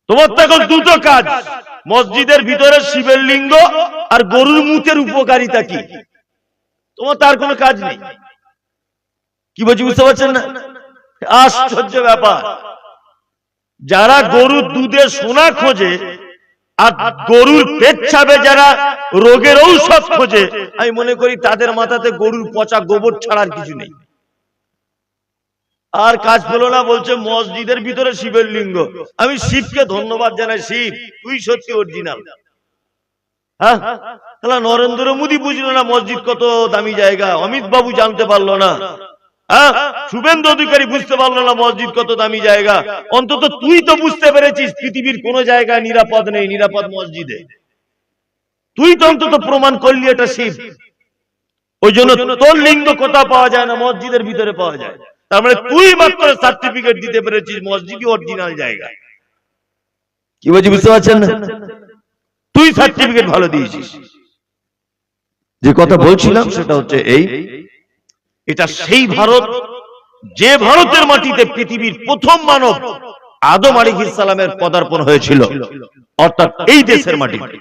তোমার তো এখন দুটো কাজ, মসজিদের ভিতরে শিবের লিঙ্গ আর গরুর মুতের উপকারিতা কি, তোমার তার কোনো কাজ নেই। কি বলছি বুঝতে পারছেন না? আশ্চর্য ব্যাপার, যারা গরুর দুধে সোনা খোঁজে আর গরুর পেচ্ছাবে যারা রোগের ঔষধ খোঁজে, আমি মনে করি তাদের মাথাতে গরুর পচা গোবর ছাড়ার কিছু নেই। আর কাজ পেল না, বলছে মসজিদের ভিতরে শিবের লিঙ্গ। আমি শিবকে ধন্যবাদ জানাই, শিব তুই সত্যি অরিজিনাল। হ্যাঁ, তাহলে নরেন্দ্র মোদী বুঝলো না মসজিদ কত দামি জায়গা, অমিত বাবু জানতে পারলো না, হ্যাঁ, শুভেন্দু অধিকারী বুঝতে পারলো না মসজিদ কত দামি জায়গা, অন্তত তুই তো বুঝতে পেরেছিস পৃথিবীর কোন জায়গায় নিরাপদ নেই, নিরাপদ মসজিদে। তুই তো অন্তত প্রমাণ করলি এটা শিব। ওই জন্য তোর লিঙ্গ কোথাও পাওয়া যায় না, মসজিদের ভিতরে পাওয়া যায়। তার মানে তুই মাত্র সার্টিফিকেট দিতে পেরেছিস মসজিদই অরিজিনাল জায়গা। কি বলছি বুঝতে পারছেন না? তুই সার্টিফিকেট ভালো দিয়েছিস। যে কথা বলছিলাম সেটা হচ্ছে এই, এটা সেই ভারত যে ভারতের মাটিতে পৃথিবীর প্রথম মানব আদম আলাইহিস সালামের পদার্পণ হয়েছিল, অর্থাৎ এই দেশের মাটিতে।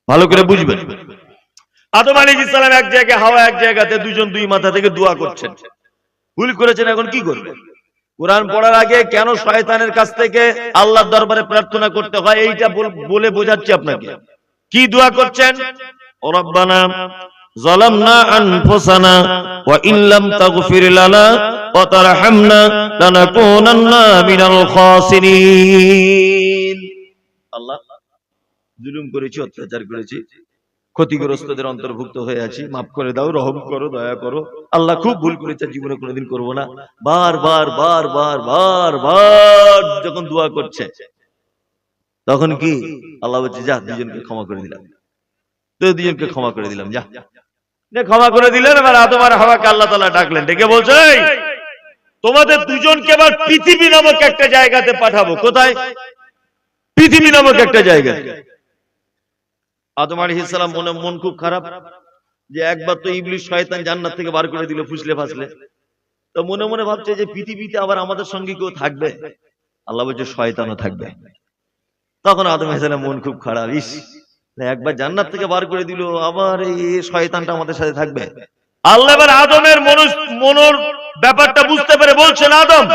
ভালো করে বুঝবেন, আদম আলাইহিস সালাম এক জায়গায়, হাওয়া এক জায়গাতে, দুজন দুই মাথা থেকে দোয়া করছেন। ভুল করেছেন, এখন কি করবেন? কোরআন পড়ার আগে কেন শয়তানের কাছ থেকে আল্লাহর দরবারে প্রার্থনা করতে হয় এইটা বলে বোঝাচ্ছি আপনাকে। কি দোয়া করছেন? রব্বানা যালামনা আনফুসানা ওয়া ইন লাম তাগফির লানা ওয়া তারহামনা লানাকুনান্না মিনাল খাসিরিন। আল্লাহ, জুলুম করেছি, অত্যাচার করেছি, ক্ষতিগ্রস্তদের অন্তর্ভুক্ত হয়ে আছি, মাফ করে দাও, রহম করো, দয়া করো। আল্লাহ খুব ভুল করেছে, জীবনে কোনোদিন করবো না। বারবার বারবার বারবার যখন দোয়া করছে, তখন কি আল্লাহ বলছে যা দুজনকে ক্ষমা করে দিলাম, তো দুজনকে ক্ষমা করে দিলাম, যা ক্ষমা করে দিলেন। এবার আদম আর হাওয়াকে আল্লাহ তাআলা ডাকলেন, ডেকে বলছে তোমাদের দুজনকে এবার পৃথিবী নামক একটা জায়গাতে পাঠাবো। কোথায়? পৃথিবী নামক একটা জায়গা। আদম আলাইহিস সালাম মন খুব খারাপ, যে একবার তো ইবলিস শয়তান জান্নাত থেকে বার করে দিল ফুসলে ফাসলে, তো মনে মনে ভাবছে যে পৃথিবীতে আবার আমাদের সঙ্গে কেউ থাকবে? আল্লাহ বলছে শয়তানও থাকবে। তখন আদম আলাইহিস সালাম মন খুব খারাপ, ইস, একবার জান্নাত থেকে বার করে দিল, আবার এই শয়তানটা আমাদের সাথে থাকবে। আল্লাহ এবার আদমের মনের ব্যাপারটা বুঝতে পেরে বলছেন, আদম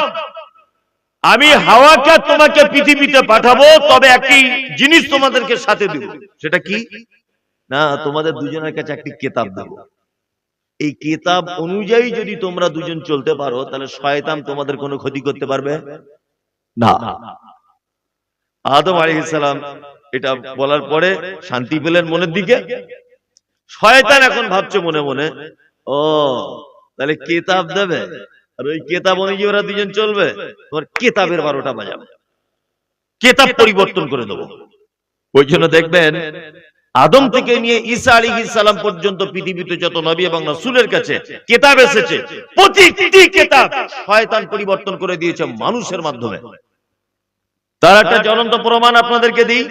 আমি হাওয়াকে তোমাকে পৃথিবীতে পাঠাবো, তবে একটি জিনিস তোমাদেরকে সাথে দেব। সেটা কি? না, তোমাদের দুজনের কাছে একটি কিতাব দেব। এই কিতাব অনুযায়ী যদি তোমরা দুজন চলতে পারো, তাহলে শয়তান তোমাদের কোনো ক্ষতি করতে পারবে না। আদম আলাইহিস সালাম এটা বলার পরে শান্তি পেলেন মনের দিকে। শয়তান এখন ভাবছে মনে মনে, ও তাহলে কিতাব দেবে, আর ওই কিতাব অনুযায়ী ওরা দুজন চলবে, তোমার কিতাবের 12টা বাজাবে, কিতাব পরিবর্তন করে দেবো। ওই জন্য দেখবেন আদম থেকে নিয়ে ঈসা আলাইহিস সালাম পর্যন্ত পৃথিবীতে যত নবী এবং রাসূলের কাছে কিতাব এসেছে, প্রতিটি কিতাব শয়তান পরিবর্তন করে দিয়েছে মানুষের মাধ্যমে। তার একটা জ্বলন্ত প্রমাণ আপনাদেরকে দিই।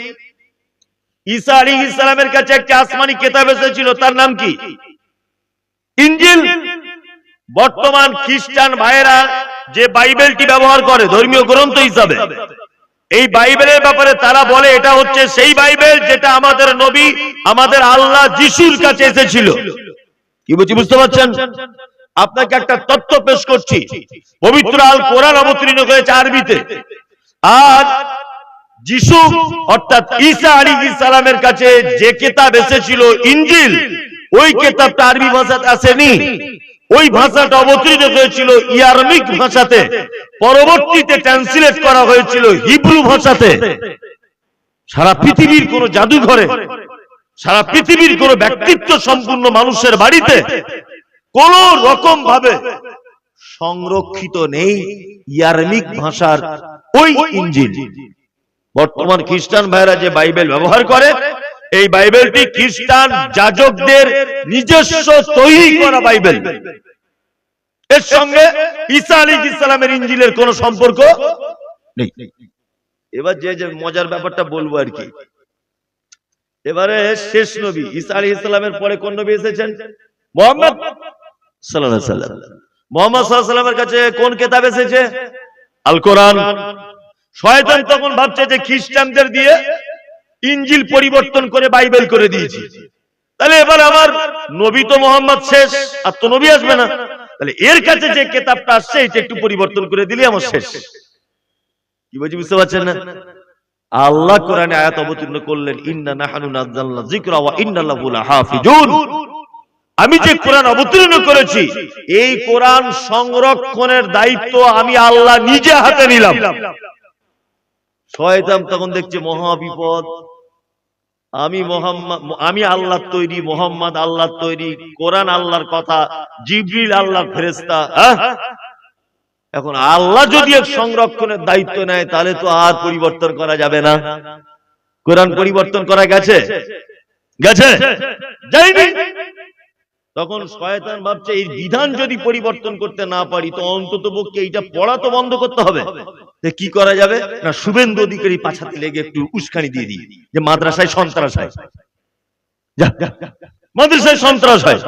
ঈসা আলাইহিস সালামের কাছে একটা আসমানি কিতাব এসেছিল, তার নাম কি? ইনজিল। বর্তমান খ্রিস্টান ভাইয়েরা যে বাইবেলটি ব্যবহার করে ধর্মীয় গ্রন্থ হিসাবে, এই বাইবেলের ব্যাপারে তারা বলে এটা হচ্ছে সেই বাইবেল যেটা আমাদের নবী, আমাদের আল্লাহ যিশুর কাছে এসেছিল। কি বলছি বুঝতে পারছেন? আপনাকে একটা তথ্য পেশ করছি। পবিত্র আল কোরআন অবতীর্ণ হয়েছে আরবিতে, আর যিশু অর্থাৎ ঈসা আলাইহিস সালামের কাছে যে কিতাব এসেছিল ইনজিল, ওই কিতাবটা আরবি ভাষাতে আসেনি। ওই ভাষাটা অবতীর্ণ হয়েছিল ইয়ারমিক ভাষাতে, পরবর্তীতে ট্রান্সলেট করা হয়েছিল হিব্রু ভাষাতে। সারা পৃথিবীর কোন জাদুঘরে, সারা পৃথিবীর কোন ব্যক্তিত্ব সম্পূর্ণ মানুষের বাড়িতে কোন রকম ভাবে সংরক্ষিত নেই ইয়ারমিক ভাষার ওই ইনজিল। বর্তমান খ্রিস্টান ভাইরা যে বাইবেল ব্যবহার করে, এই বাইবেলটি খ্রিস্টান যাজকদের নিজস্ব তৈরি করা বাইবেল। এর সঙ্গে ঈসা আলাইহিস সালামের ইনজিলের কোনো সম্পর্ক নেই। এবার যে মজার ব্যাপারটা বলবো আর কি, এবারে শেষ নবী ঈসা আলাইহিস সালামের পরে কোন নবী এসেছেন? মুহাম্মদ সাল্লাল্লাহু আলাইহি ওয়াসাল্লাম। মুহাম্মদ সাল্লাল্লাহু আলাইহি ওয়াসাল্লামের কাছে কোন কিতাব এসেছে? আল কোরআন। শয়তান তখন ভাবছে যে খ্রিস্টানদের দিয়ে ইঞ্জিল পরিবর্তন করে বাইবেল করে দিয়েছি, তাহলে এবার আমার নবী তো মোহাম্মদ শেষ, আর তো নবী আসবে না, তাহলে এর কাছে যে কিতাবটা আসছে এটা একটু পরিবর্তন করে দিলে আমার শেষ। কি বলছি বুঝতে পারছেন না? আল্লাহ কোরআনে আয়াত অবতীর্ণ করলেন, ইন্না নাহনু নাযালনা যিকরা ওয়া ইন্না লাহু লাহাফিজুন। আমি যে কোরআন অবতীর্ণ করেছি এই কোরআন সংরক্ষণের দায়িত্ব আমি আল্লাহ নিজে হাতে নিলাম। শয়তান তখন দেখছে মহা বিপদ, আমি আল্লাহর তৈরি, মোহাম্মদ আল্লাহর তৈরি, কোরআন আল্লাহর কথা, জিবরিল আল্লাহর ফেরেশতা। এখন আল্লাহ যদি এক সংরক্ষণের দায়িত্ব নেয় তাহলে তো আর পরিবর্তন করা যাবে না। কোরআন পরিবর্তন করা গেছে? গেছে? যায়নি। তখন শয়তান ভাবছে এই বিধান যদি পরিবর্তন করতে না পারি তো অন্তত পক্ষে এইটা পড়া তো বন্ধ করতে হবে। কি করা যাবে না, শুভেন্দু অধিকারী পাছাতে লেগে একটু উস্কানি দিয়ে দিই যে মাদ্রাসায় সন্ত্রাস হয়, মাদ্রাসায় সন্ত্রাস হয়,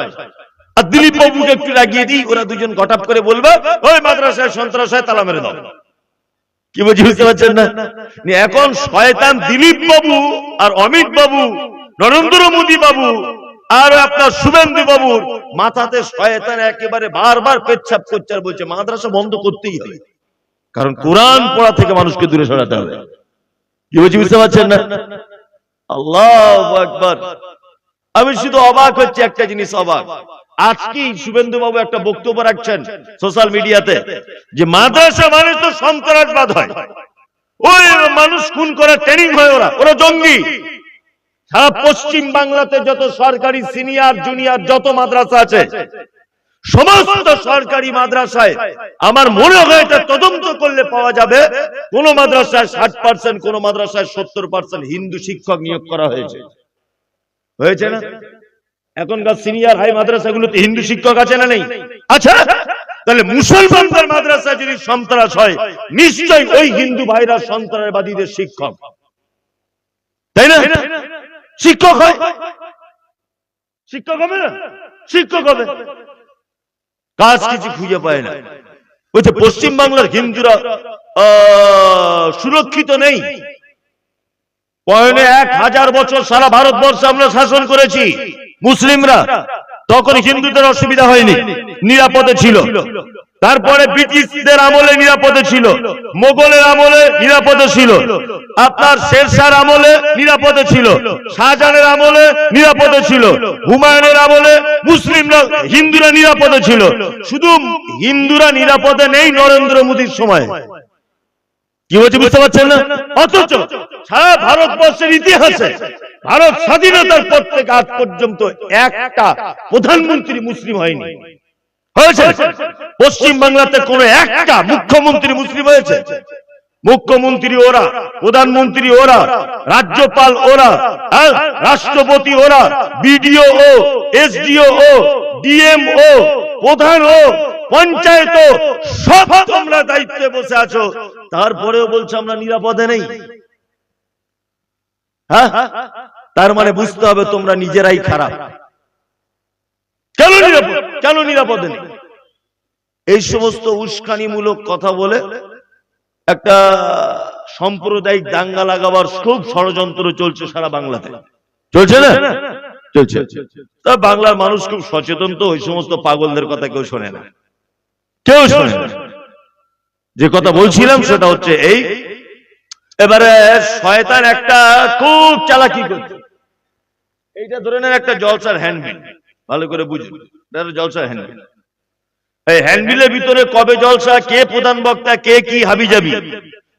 আর দিলীপ বাবুকে একটু লাগিয়ে দিই, ওরা দুজন গটাপ করে বলবে ওই মাদ্রাসায় সন্ত্রাস হয়, তালা মেরে দাও। কি বলছি বুঝতে পারছেন না? এখন শয়তান দিলীপ বাবু আর অমিত বাবু, নরেন্দ্র মোদী বাবু আর আপনার শুভেন্দু বাবুর মাথাতে শয়তান একেবারে বারবার পেচ্ছাপ করছে আর বলছে মাদ্রাসা বন্ধ করতেই হবে, কারণ কোরআন পড়া থেকে মানুষকে দূরে সরাতে হবে। কি বলছি বুঝতে পারছেন না? আল্লাহু আকবার। আমি শুধু অবাক হচ্ছে একটা জিনিস, অবাক। আজকে শুভেন্দু বাবু একটা বক্তব্য রাখছেন সোশ্যাল মিডিয়াতে যে মাদ্রাসা মানে তো সন্ত্রাসবাদ হয়, ওই মানুষ খুন করে ট্রেনিং হয়, ওরা জঙ্গি। সারা পশ্চিম বাংলাতে যত সরকারি সিনিয়র জুনিয়র যত মাদ্রাসা আছে সমস্ত সরকারি মাদ্রাসায় আমার মনে হয় এটা তদন্ত করলে পাওয়া যাবে কোন মাদ্রাসায় 60%, কোন মাদ্রাসায় 70% হিন্দু শিক্ষক নিয়োগ করা হয়েছে। হয়েছে না? এখনকার সিনিয়র হাই মাদ্রাসাগুলোতে হিন্দু শিক্ষক আছে না নেই? আচ্ছা, তাহলে মুসলমানদের মাদ্রাসায় যদি সন্ত্রাস হয় নিশ্চয়ই ওই হিন্দু ভাইরা সন্ত্রাসবাদীদের শিক্ষক, তাই না? শিক্ষক হয়, শিক্ষক হবে না? শিক্ষক হবে। কাজ কিছু খুঁজে পায় না। বলছে পশ্চিম বাংলার হিন্দুরা সুরক্ষিত নেই। 1000 বছর সারা ভারতবর্ষে আমরা শাসন করেছি মুসলিমরা, তখন হিন্দুদের অসুবিধা হয়নি, নিরাপদে ছিল। তারপরে ব্রিটিশদের আমলে নিরাপদে ছিল, মোগলের আমলে নিরাপদে ছিল, আপনার শেরশাহর আমলে নিরাপদে ছিল, শাহজাহানের আমলে নিরাপদে ছিল, হুমায়ুনের আমলে মুসলিমরা হিন্দুরা নিরাপদে ছিল। শুধু হিন্দুরা নিরাপদে নেই নরেন্দ্র মোদীর সময়। কি বলছি বুঝতে পারছেন না? অথচ সারা ভারতবর্ষের ইতিহাসে ভারত স্বাধীনতার পর থেকে আজ পর্যন্ত একটা প্রধানমন্ত্রী মুসলিম হয়নি। হয়েছে? পশ্চিম বাংলাতে কোন একটা মুখ্যমন্ত্রী মুসলিম হয়েছে? মুখ্যমন্ত্রী ওরা, প্রধানমন্ত্রী ওরা, রাজ্যপাল ওরা, রাষ্ট্রপতি ওরা, বিডিও ও, এসডিও ও, ডিএম ও, প্রধান ও, পঞ্চায়েত ও, সব তোমরা দায়িত্বে বসে আছো, তারপরেও বলছো আমরা নিরাপদে নেই। হ্যাঁ, তার মানে বুঝতে হবে তোমরা নিজেরাই খারাপ। কেন নিরাপদে নেই? এই সমস্ত উস্কানিমূলক কথা বলে একটা সাম্প্রদায়িক দাঙ্গা লাগাবার খুব ষড়যন্ত্র চলছে সারা বাংলাতে। চলছে না? চলছে। তা বাংলার মানুষ খুব সচেতন, তো ওই সমস্ত পাগলদের কথা কেউ শোনে না, কেউ শোনে না। যে কথা বলছিলাম সেটা হচ্ছে এই, এবারে শয়তান একটা খুব চালাকি করছে। এইটা ধরে নেন একটা জলসার হ্যান্ডবিল, ভালো করে বুঝুন, জলসার হ্যান্ডবিল। এই হ্যান্ডবিলের ভিতরে কবে জলসা, কে প্রধান বক্তা, কে কি হাবিজাবি,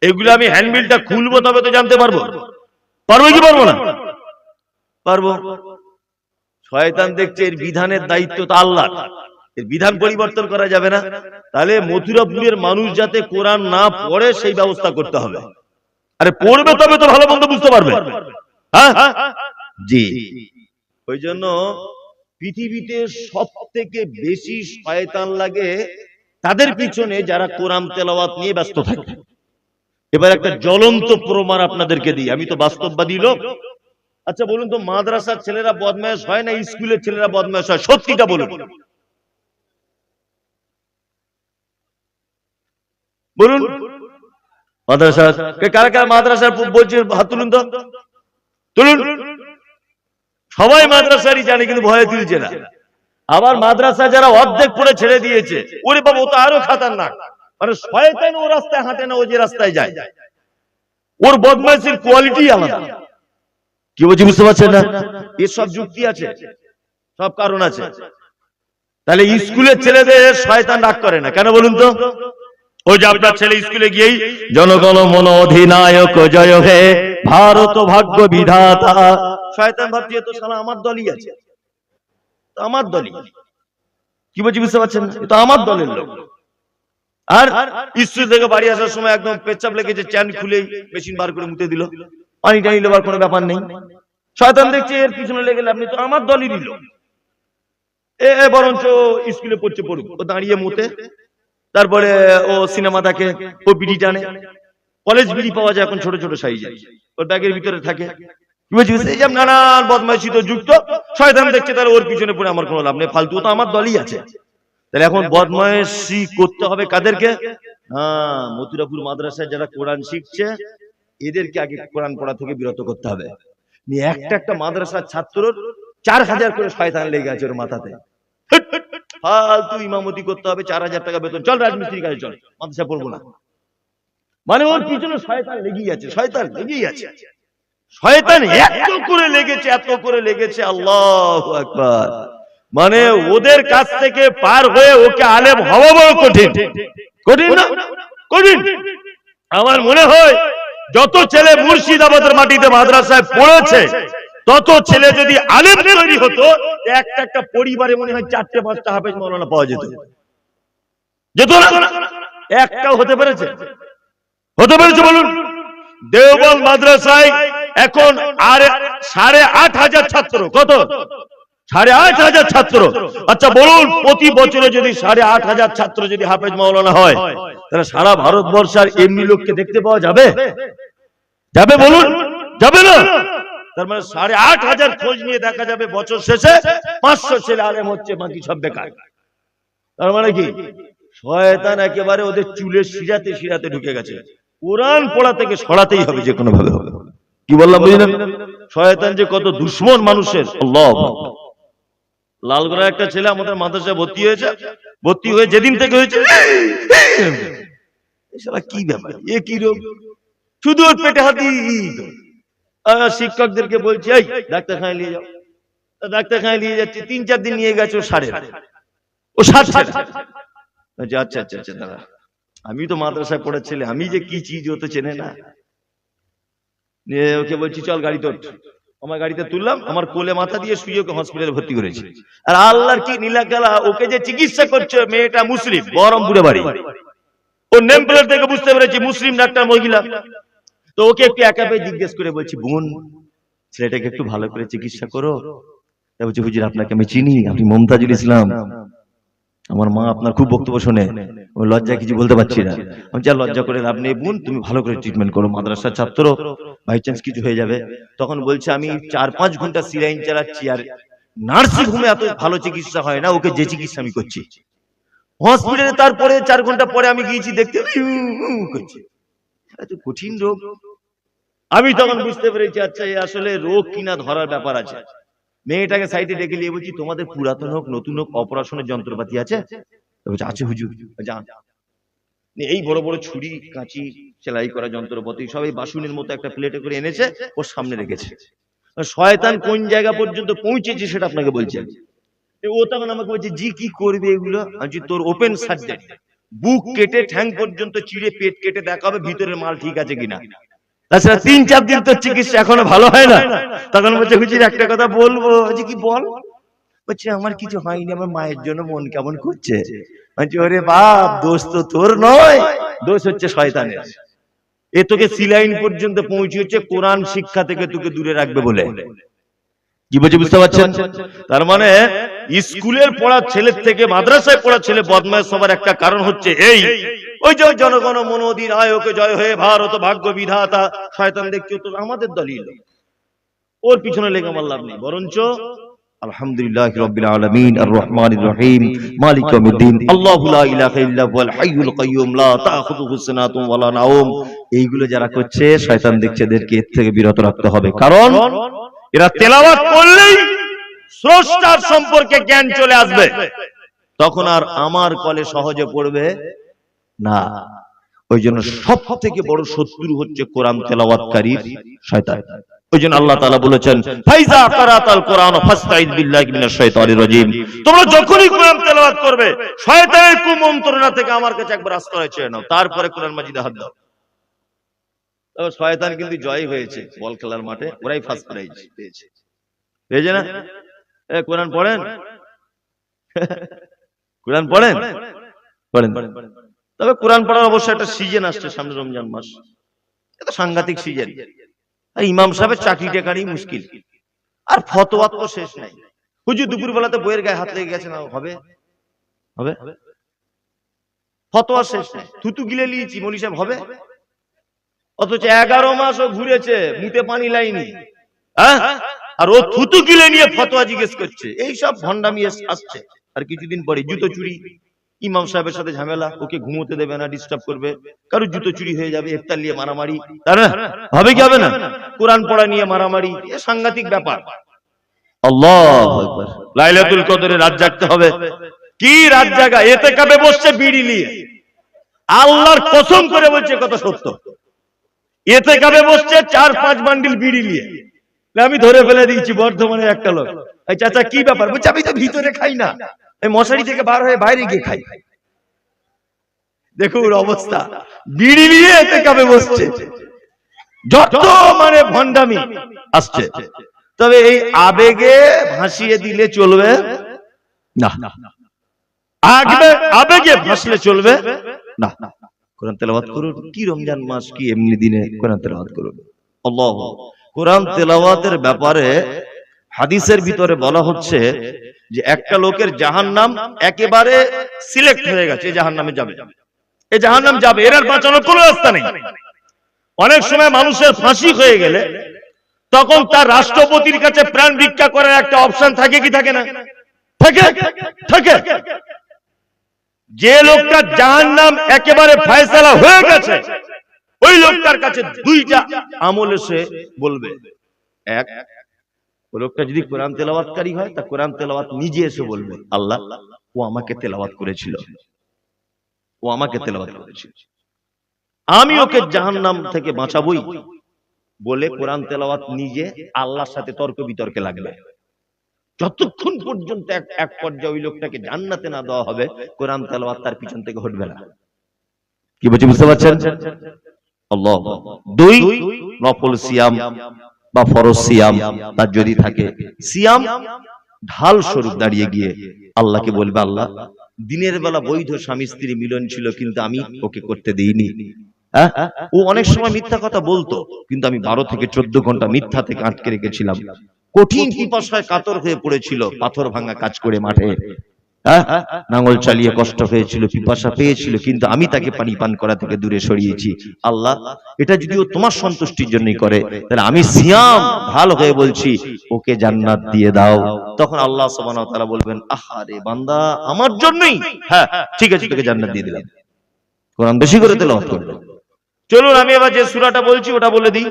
এগুলো আমি হ্যান্ডবিলটা খুলবো তবে তো জানতে পারবো। পারবো কি পারবো না? পারবো। শয়তান দেখছে এর বিধানের দায়িত্ব তো আল্লাহর, এর বিধান পরিবর্তন করা যাবে না, তাহলে মথুরাপুরের মানুষ যাতে কোরআন না পড়ে সেই ব্যবস্থা করতে হবে। আরে পড়বে তবে তো ভালো মন্দ বুঝতে পারবে। হ্যাঁ জি, ওই জন্য পৃথিবীতে সব থেকে বেশি শয়তান লাগে তাদের পিছনে যারা কোরআন তেলাওয়াত নিয়ে ব্যস্ত থাকে। এবার একটা জ্বলন্ত প্রমাণ আপনাদেরকে দিই, আমি তো বাস্তববাদী লোক। আচ্ছা বলুন তো, মাদ্রাসার ছেলেরা বদমায়েশ হয় না স্কুলের ছেলেরা বদমায়েশ হয়? সত্যিটা বলুন, বলুন। মাদ্রাসা কারা কারা মাদ্রাসার বলছে হাত তুলুন তো, তুলুন। সবাই মাদ্রাসারই জানে, কিন্তু ভয়ে তুলছে না। আবার মাদ্রাসা যারা অর্ধেক পড়ে ছেড়ে দিয়েছে, ওরে বাবা ও তো আরো খাতারনাক। মানে শয়তান ও রাস্তায় হাঁটে না, ও যে রাস্তায় যায়, ওর বদমাইশির কোয়ালিটি আলাদা। কি বলছি বুঝতে পারছেন না? এর সব যুক্তি আছে, সব কারণ আছে। তাহলে স্কুলের ছেলেদের শয়তান রাগ করে না কেন বলুন তো? ওই যে আপনার ছেলে স্কুলে গিয়েই জনগণ মন অধিনায়ক জয় হে ভারত ভাগ্য বিধাতা, শয়তান ভাবছে তো শালা আমার দলই আছে, আমার দলই। কি বলছি বুঝতে পারছেন? তো আমার দলের লোক। আর স্কুল থেকে বাড়ি আসার সময় একদম পেচ্ছাপ লেগেছে, চ্যান খুলে মেশিন বার করে মুতে দিল, পানি টানি নেবার কোনো ব্যাপার নেই। শয়তান দেখছে এর পিছনে লেগে আপনি তো আমার দলেরই লোক, বরঞ্চ স্কুলে পড়ছে পড়ুক। ও দাঁড়িয়ে মুতে, তারপরে ও সিনেমা দেখে, ও বিড়ি টানে। কলেজ বিড়ি পাওয়া যায় এখন ছোট ছোট সাইজে, ওর ব্যাগের ভিতরে থাকে। এই যে নানান বদমাইশি তো যুক্ত। শয়তান দেখছে তাহলে ওর পিছনে পড়ে আমার কোনো লাভ নেই, ফালতু তো আমার দলই আছে। তাহলে এখন বদমাইশি করতে হবে কাদেরকে? মথুরাপুর মাদ্রাসায় যারা কোরআন শিখছে এদেরকে আগে কোরআন পড়া থেকে বিরত করতে হবে। একটা একটা মাদ্রাসার ছাত্রর 4000 করে শয়তান লেগে আছে ওর মাথাতে। ফালতু ইমামতি করতে হবে, 4000 টাকা বেতন, চল রাজমিস্ত্রির কাছে চল, মাদ্রাসা পড়বো না। মানে ওর পিছনে শয়তান লেগেই আছে, শয়তান লেগেই আছে। শয়তান এত করে লেগেছে, এত করে লেগেছে, আল্লাহু আকবার। মানে ওদের কাছ থেকে পার হয়ে ওকে আলেম হওয়া বড় কঠিন। কঠিন না? কঠিন। আমার মনে হয় যত ছেলে মুর্শিদাবাদের মাটিতে মাদ্রাসায় পড়েছে, তত ছেলে যদি আলেম তৈরি হতো, একটা একটা পরিবারে মনে হয় 4-5টা হাফেজ মাওলানা পাওয়া যেত। যেত না? একটাও হতে পেরেছে? হতে পেরেছে বলুন? দেওবন্দ মাদ্রাসায় এখন আর 8500 ছাত্র। কত? 8500 ছাত্র। আচ্ছা বলুন, প্রতি বছরে যদি 8500 ছাত্র যদি হাফেজ মাওলানা হয়, তাহলে সারা ভারতবর্ষের এমনি লোককে দেখতে পাওয়া যাবে? যাবে বলুন? যাবে না? তার মানে 8500 খোঁজ নিয়ে দেখা যাবে বছর শেষে 500 ছেলে আলেম হচ্ছে, বাকি সব বেকার। তার মানে কি? শয়তান একেবারে ওদের চুলের শিরাতে শিরাতে ঢুকে গেছে। কোরআন পড়া থেকে সরাতেই হবে যে কোনো ভাবে। কি বললাম বুঝলেন? শয়তান যে কত দুশ্মন মানুষের। আল্লাহ। লালগড়ার একটা ছেলে আমাদের মাদ্রাসায় ভর্তি হয়েছে, ভর্তি হয়ে যেদিন থেকে হয়েছে, কি ব্যাপার, এ কি রোগ, শুধু ওর পেটে হাতি। শিক্ষকদেরকে বলছি এই ডাক্তারখানায় নিয়ে যাও, ডাক্তারখানায় নিয়ে যাচ্ছে। 3-4 দিন নিয়ে গেছে, ও 60। আচ্ছা আচ্ছা আচ্ছা দাদা, আমি তো মাদ্রাসায় পড়েছিলে, আমি যে কি চিজ ও তো চেনে না। ওকে বলছি চল গাড়ি তোর। আমার গাড়িতে তুললাম, আমার কোলে মাথা দিয়ে শুয়ে ওকে হসপিটালে ভর্তি করেছি। আর আল্লাহর কি নীলা খেলা, ওকে যে চিকিৎসা করছে মেয়েটা মুসলিম, বহরমপুরে বাড়ি। ওর নেম প্লেট থেকে বুঝতে পেরেছি মুসলিম ডাক্তার মহিলা। তো ওকে একটু একা পেয়ে জিজ্ঞেস করে বলছি, বোন ছেলেটাকে একটু ভালো করে চিকিৎসা করো। বলছি হুজুর আপনাকে আমি চিনি, আপনি মমতাজুল ইসলাম, আমার মা আপনার খুব বক্তব্য শোনে, ওই লজ্জায় কিছু বলতে পারছি না। আমি যা লজ্জা করে লাভ নেই বোন, তুমি ভালো করে ট্রিটমেন্ট করো, মাদ্রাসার ছাত্র, বাই চান্স কিছু হয়ে যাবে। তখন বলছে আমি 4-5 ঘন্টা সিলাইন চালাচ্ছি, আর নার্সিং হোমে এত ভালো চিকিৎসা হয় না, ওকে যে চিকিৎসা আমি করছি হসপিটালে। তারপরে 4 ঘন্টা পরে আমি গিয়েছি দেখতে, করছে এত কঠিন রোগ। আমি তখন বুঝতে পেরেছি আচ্ছা এ আসলে রোগ কিনা ধরার ব্যাপার আছে। মেয়েটাকে সাইডে ডেকে নিয়ে বলছি তোমাদের পুরাতন হোক নতুন হোক অপারেশনের যন্ত্রপাতি আছে? আছে হুজুর। এই বড় বড় ছুরি কাঁচি সেলাই করা যন্ত্রপাতি সবাই বাসুনের মতো একটা প্লেটে করে এনেছে, ওর সামনে রেখেছে। শয়তান কোন জায়গা পর্যন্ত পৌঁছেছে সেটা আপনাকে বলছেন। ও তখন আমাকে বলছে জি কি করবে এগুলো? আমি তোর ওপেন সার্জারি, বুক কেটে ঠ্যাং পর্যন্ত চিড়ে পেট কেটে দেখাবে ভিতরের মাল ঠিক আছে কিনা। তাছাড়া 3-4 দিন তো চিকিৎসা এখনো ভালো হয় না। তখন বলছে হুজুর একটা কথা বলবো। কি বল? বলছে আমার কিছু হয়নি, আমার মায়ের জন্য মন কেমন করছে। বলছি ওরে বাপ, দোষ তো তোর নয়, দোষ হচ্ছে শয়তানের। এ তোকে সিলাইন পর্যন্ত পৌঁছেছে কোরআন শিক্ষা থেকে তোকে দূরে রাখবে বলে। কি বলছি বুঝতে পারছেন? তার মানে স্কুলের পড়া ছেলের থেকে মাদ্রাসায় পড়া ছেলে বদমায়েশ হবার একটা কারণ হচ্ছে এই, ওই যে জনগণ মন অধিনায়ক জয় হয়ে ভারত ভাগ্য বিধাতা। শয়তান দেখছো তো আমাদের দলই, ওর পিছনে লেগে আমার লাভ নেই। বরঞ্চ আলহামদুলিল্লাহি রাব্বিল আলামিন আর রহমানির রহিম মালিক ইয়াউমিদ্দিন আল্লাহু লা ইলাহা ইল্লা হুয়াল হাইয়ুল কাইয়্যুম লা তাখুযুহু সিনাতুন ওয়া লা নাওম এইগুলো যারা করছে শয়তান দেখছে এদেরকে এর থেকে বিরত রাখতে হবে, কারণ এরা তেলাওয়াত করলেই স্রষ্টার সম্পর্কে জ্ঞান চলে আসবে, তখন আর আমার কলে সহজে পড়বে না। ওই জন্য সব থেকে বড় শত্রু হচ্ছে কোরআন তেলাওয়াতকারীর শয়তান। ওই জন্য আল্লাহ তাআলা বলেছেন, ফাইজা কারাতাল কোরআন ফাস্তাইদ বিল্লাহি মিনাশ শাইতানির রাজিম, তোমরা যখনই কোরআন তেলাওয়াত করবে শয়তানের কুমন্ত্রণা থেকে আমার কাছে একবার আশ্রয় চেয়ে নাও, তারপরে কোরআন মাজিদে হাত দাও। তবে শয়তান কিন্তু জয় হয়েছে বল খেলার মাঠে, ওরাই ফার্স্ট প্রাইজ পেয়েছে, পেয়েছে না? কোরআন পড়েন, কোরআন পড়েন, পড়েন। তবে কোরআন পড়ার অবশ্যই একটা সিজন আসছে সামনে, রমজান মাস, এটা সাংঘাতিক সিজন। আর ইমাম সাহেবের চাকরি টেকারই মুশকিল, আর ফতোয়া তো শেষ নাই। হুজুর দুপুর বেলাতে বইয়ের গায়ে হাত লেগে গেছে না, হবে হবে ফতোয়া শেষ নাই, থুতু গিলে নিয়েছি মৌলী সাহেব, হবে। অথচ 11 মাস ও ঘুরেছে, মুতে পানি লাইনি, হ্যাঁ, আর ও থুতু গিলে নিয়ে ফতোয়া জিজ্ঞেস করছে। এইসব ভণ্ডামি আসছে। আর কিছুদিন পরে জুতো চুরি, ইমাম সাহেবের সাথে ঝামেলা, ওকে ঘুমোতে দেবে না, ডিস্টার্ব করবে, কারো জুতো চুরি হয়ে যাবে, ইফতার নিয়ে মারামারি, তাই না? হবে কি হবে না? কোরআন পড়া নিয়ে মারামারি, এ সাংঘাতিক ব্যাপার। আল্লাহু আকবার। লাইলাতুল কদরে রাত জাগতে হবে। কি রাত জাগা? ইতিকাফে বসছে বিড়ি নিয়ে, আল্লাহর কসম করে বলছে কথা সত্য। ইতিকাফে বসছে 4-5 বান্ডিল বিড়ি নিয়ে। আমি ধরে ফেলে দিয়েছি বর্ধমানে একটা লোক, এই চাচা কি ব্যাপার? বলছে আমি তো ভিতরে খাই না, এই মশারি থেকে বার হয়ে বাইরে গিয়ে খাই। দেখুন অবস্থা, বিড়ি নিয়ে ইতিকাফে বসছে, যত মানে ভণ্ডামি আসছে। তবে এই আবেগে ভাসিয়ে দিলে চলবে না, আবেগে ভাসলে চলবে না। কোরআন তেলাওয়াত করুন, কি রমজান মাস, কি এমনি দিনে কোরআন তেলাওয়াত করুন। আল্লাহ, কোরআন তেলাওয়াতের ব্যাপারে হাদিসের ভিতরে বলা হচ্ছে যে একটা লোকের জাহান্নাম একেবারে সিলেক্ট হয়ে গেছে, জাহান্নামে যাবে, এই জাহান্নাম যাবে, এর আর বাঁচানোর কোনো রাস্তা নেই। অনেক সময় মানুষের ফাঁসি হয়ে গেলে তখন তার রাষ্ট্রপতির কাছে প্রাণ ভিক্ষা করার একটা অপশন থাকে কি থাকে না? থাকে, থাকে। যে লোকটা জাহান্নাম একেবারে ফয়সালা হয়ে গেছে, ওই লোকটার কাছে দুইটা আমল এসে বলবে। এক, ওই লোকটা যদি কোরআন তেলাওয়াতকারী হয়, তা কোরআন তেলাওয়াত নিজে এসে বলবে, আল্লাহ ও আমাকে তেলাওয়াত করেছিল, ও আমাকে তেলাওয়াত করেছিল, আমি ওকে জাহান্নাম থেকে বাঁচাবই বলে কোরআন তেলাওয়াত নিজে আল্লাহর সাথে তর্ক বিতর্কে লাগবে। যতক্ষণ পর্যন্ত এক পর্যায়ে ওই লোকটাকে জান্নাতে না দেওয়া হবে, কোরআন তেলাওয়াত তার পিছন থেকে হটবে না। কি বলছি বুঝতে পারছেন? আল্লাহ। দুই, নফল সিয়াম বা ফরজ সিয়াম তার যদি থাকে, সিয়াম ঢাল স্বরূপ দাঁড়িয়ে গিয়ে আল্লাহকে বলবে, আল্লাহ দিনের বেলা বৈধ স্বামী স্ত্রী মিলন ছিল, কিন্তু আমি ওকে করতে দিইনি। ও অনেক সময় মিথ্যা কথা বলতো, কিন্তু আমি 12 থেকে 14 ঘন্টা মিথ্যা থেকে আটকে রেখেছিলাম। কঠিন পিপাসায় কাতর হয়ে পড়েছিল, পাথর ভাঙা কাজ করে মাঠে, নাঙ্গল চালিয়ে কষ্ট হয়েছিল, পিপাসা পেয়েছিল, কিন্তু আমি তাকে পানি পান করা থেকে দূরে সরিয়েছি। আল্লাহ এটা যদি ও তোমার সন্তুষ্টির জন্যই করে, তাহলে আমি সিয়াম ভালো হয়ে বলছি ওকে জান্নাত দিয়ে দাও। তখন আল্লাহ সুবহানাহু ওয়া তাআলা বলবেন, আহারে বান্দা আমার জন্যই, হ্যাঁ ঠিক আছে তোকে জান্নাত দিয়ে দিলাম। কোরআন বেশি করে তেলাওয়াত করবে। চলুন আমি এবার যে সূরাটা বলছি ওটা বলে দিই।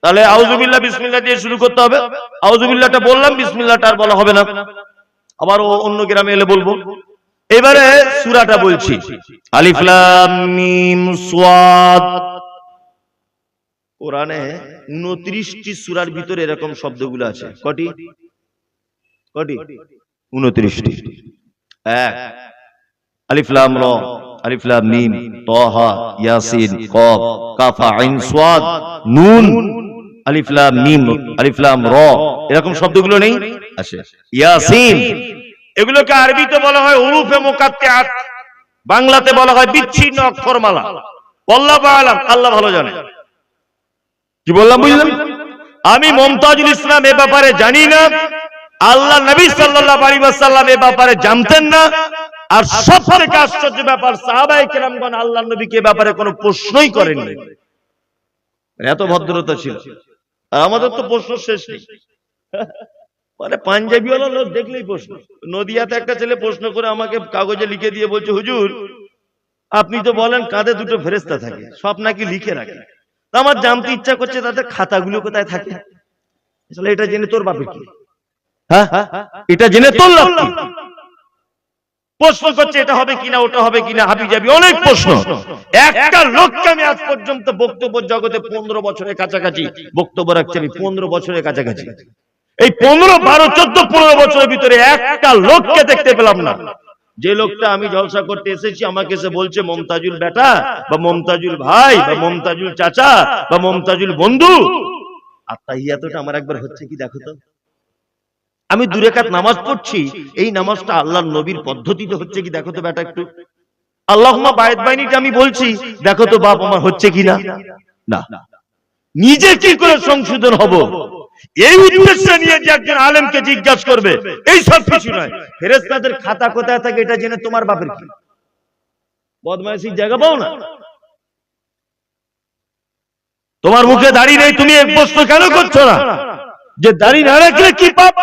তাহলে আউযুবিল্লাহ বিসমিল্লাহ দিয়ে শুরু করতে হবে। আউযুবিল্লাহটা বললাম, বিসমিল্লাহটা আর বলা হবে না, আবার অন্য গ্রামে এলে বলবো। এবারে সূরাটা বলছি, আলিফ লাম মিম সাদ। কোরআনে 29টি সূরার ভিতরে এরকম শব্দগুলো আছে। কটি? কটি? 29টি। এক, আলিফ লাম রা, আলিফ লাম মিম, তাহা, ইয়াসিন, কফ, কাফ, আইন, সাদ, নুন, আলিফ লাম মিম, আলিফ লাম রা, এরকম শব্দগুলো নেই? আছে। ইয়াসিন, এগুলোকে আরবিতে বলা হয় হুরুফে মুকাত্তাআত, বাংলাতে বলা হয় বিচ্ছিন্ন অক্ষরমালা। আল্লাহু আ'লাম, আল্লাহ ভালো জানে। কি বললাম বুঝলেন? আমি মুমতাজুল ইসলাম এ ব্যাপারে জানি না, আল্লাহ নবী সাল্লাল্লাহু আলাইহি ওয়াসাল্লাম এ ব্যাপারে জানতেন না। আর সবথেকে আশ্চর্য ব্যাপার, সাহাবায়ে কেরামগণ আল্লাহর নবীকে এ ব্যাপারে কোনো প্রশ্নই করেননি। এত ভদ্রতা ছিল। আর আমাদের তো প্রশ্ন শেষ নেই। মানে পাঞ্জাবিওয়ালা লোক দেখলেই প্রশ্ন। নদিয়াতে একটা ছেলে প্রশ্ন করে আমাকে কাগজে লিখে দিয়ে বলছে, হুজুর আপনি তো বলেন কাঁধে দুটো ফেরেশতা থাকে, সব নাকি লিখে রাখে, আমার জানতে ইচ্ছা করছে তাদের খাতাগুলো কোথায় থাকে। আসলে এটা জেনে তোর বাপের কি? হ্যাঁ, এটা জেনে তোর লাভ কি? প্রশ্ন করছে এটা হবে কিনা, ওটা হবে কিনা, হাবি যাবি অনেক প্রশ্ন। একটা লোককে আমি আজ পর্যন্ত বক্তব্য জগতে 15 বছরের কাছাকাছি বক্তব্য রাখছি, আমি 15 বছরের কাছাকাছি, এই 15, 12, 14, 15 বছরের ভিতরে একটা লোককে দেখতে পেলাম না যে লোকটা আমি জলসা করতে এসেছি আমাকে এসে বলছে মমতাজুল বেটা বা মমতাজুল ভাই বা মমতাজুল চাচা বা মমতাজুল বন্ধু। আর তাহিয়াতটা আমার একবার হচ্ছে কি দেখো তো। আমি 2 রাকাত নামাজ পড়ছি, এই নামাজটা আল্লাহর নবীর পদ্ধতিতে হচ্ছে কি দেখো তো বেটা একটু। আল্লাহুম্মা বায়েত বাইনিটা আমি বলছি, দেখো তো বাপ আমার হচ্ছে কিনা। না, নিজে কি করে সংশোধন হব এই উদ্দেশ্যে নিয়ে যে একজন আলেমকে জিজ্ঞাসা করবে, এই সব কিছু নয়। ফেরেশতাদের খাতা কোথায় থাকে এটা জেনে তোমার বাপের কি? বদমাইশির জায়গা পাও না। তোমার মুখে দাড়ি নেই, তুমি এক প্রশ্ন কেন করছো না যে দাড়ি না রাখলে কি পাপ?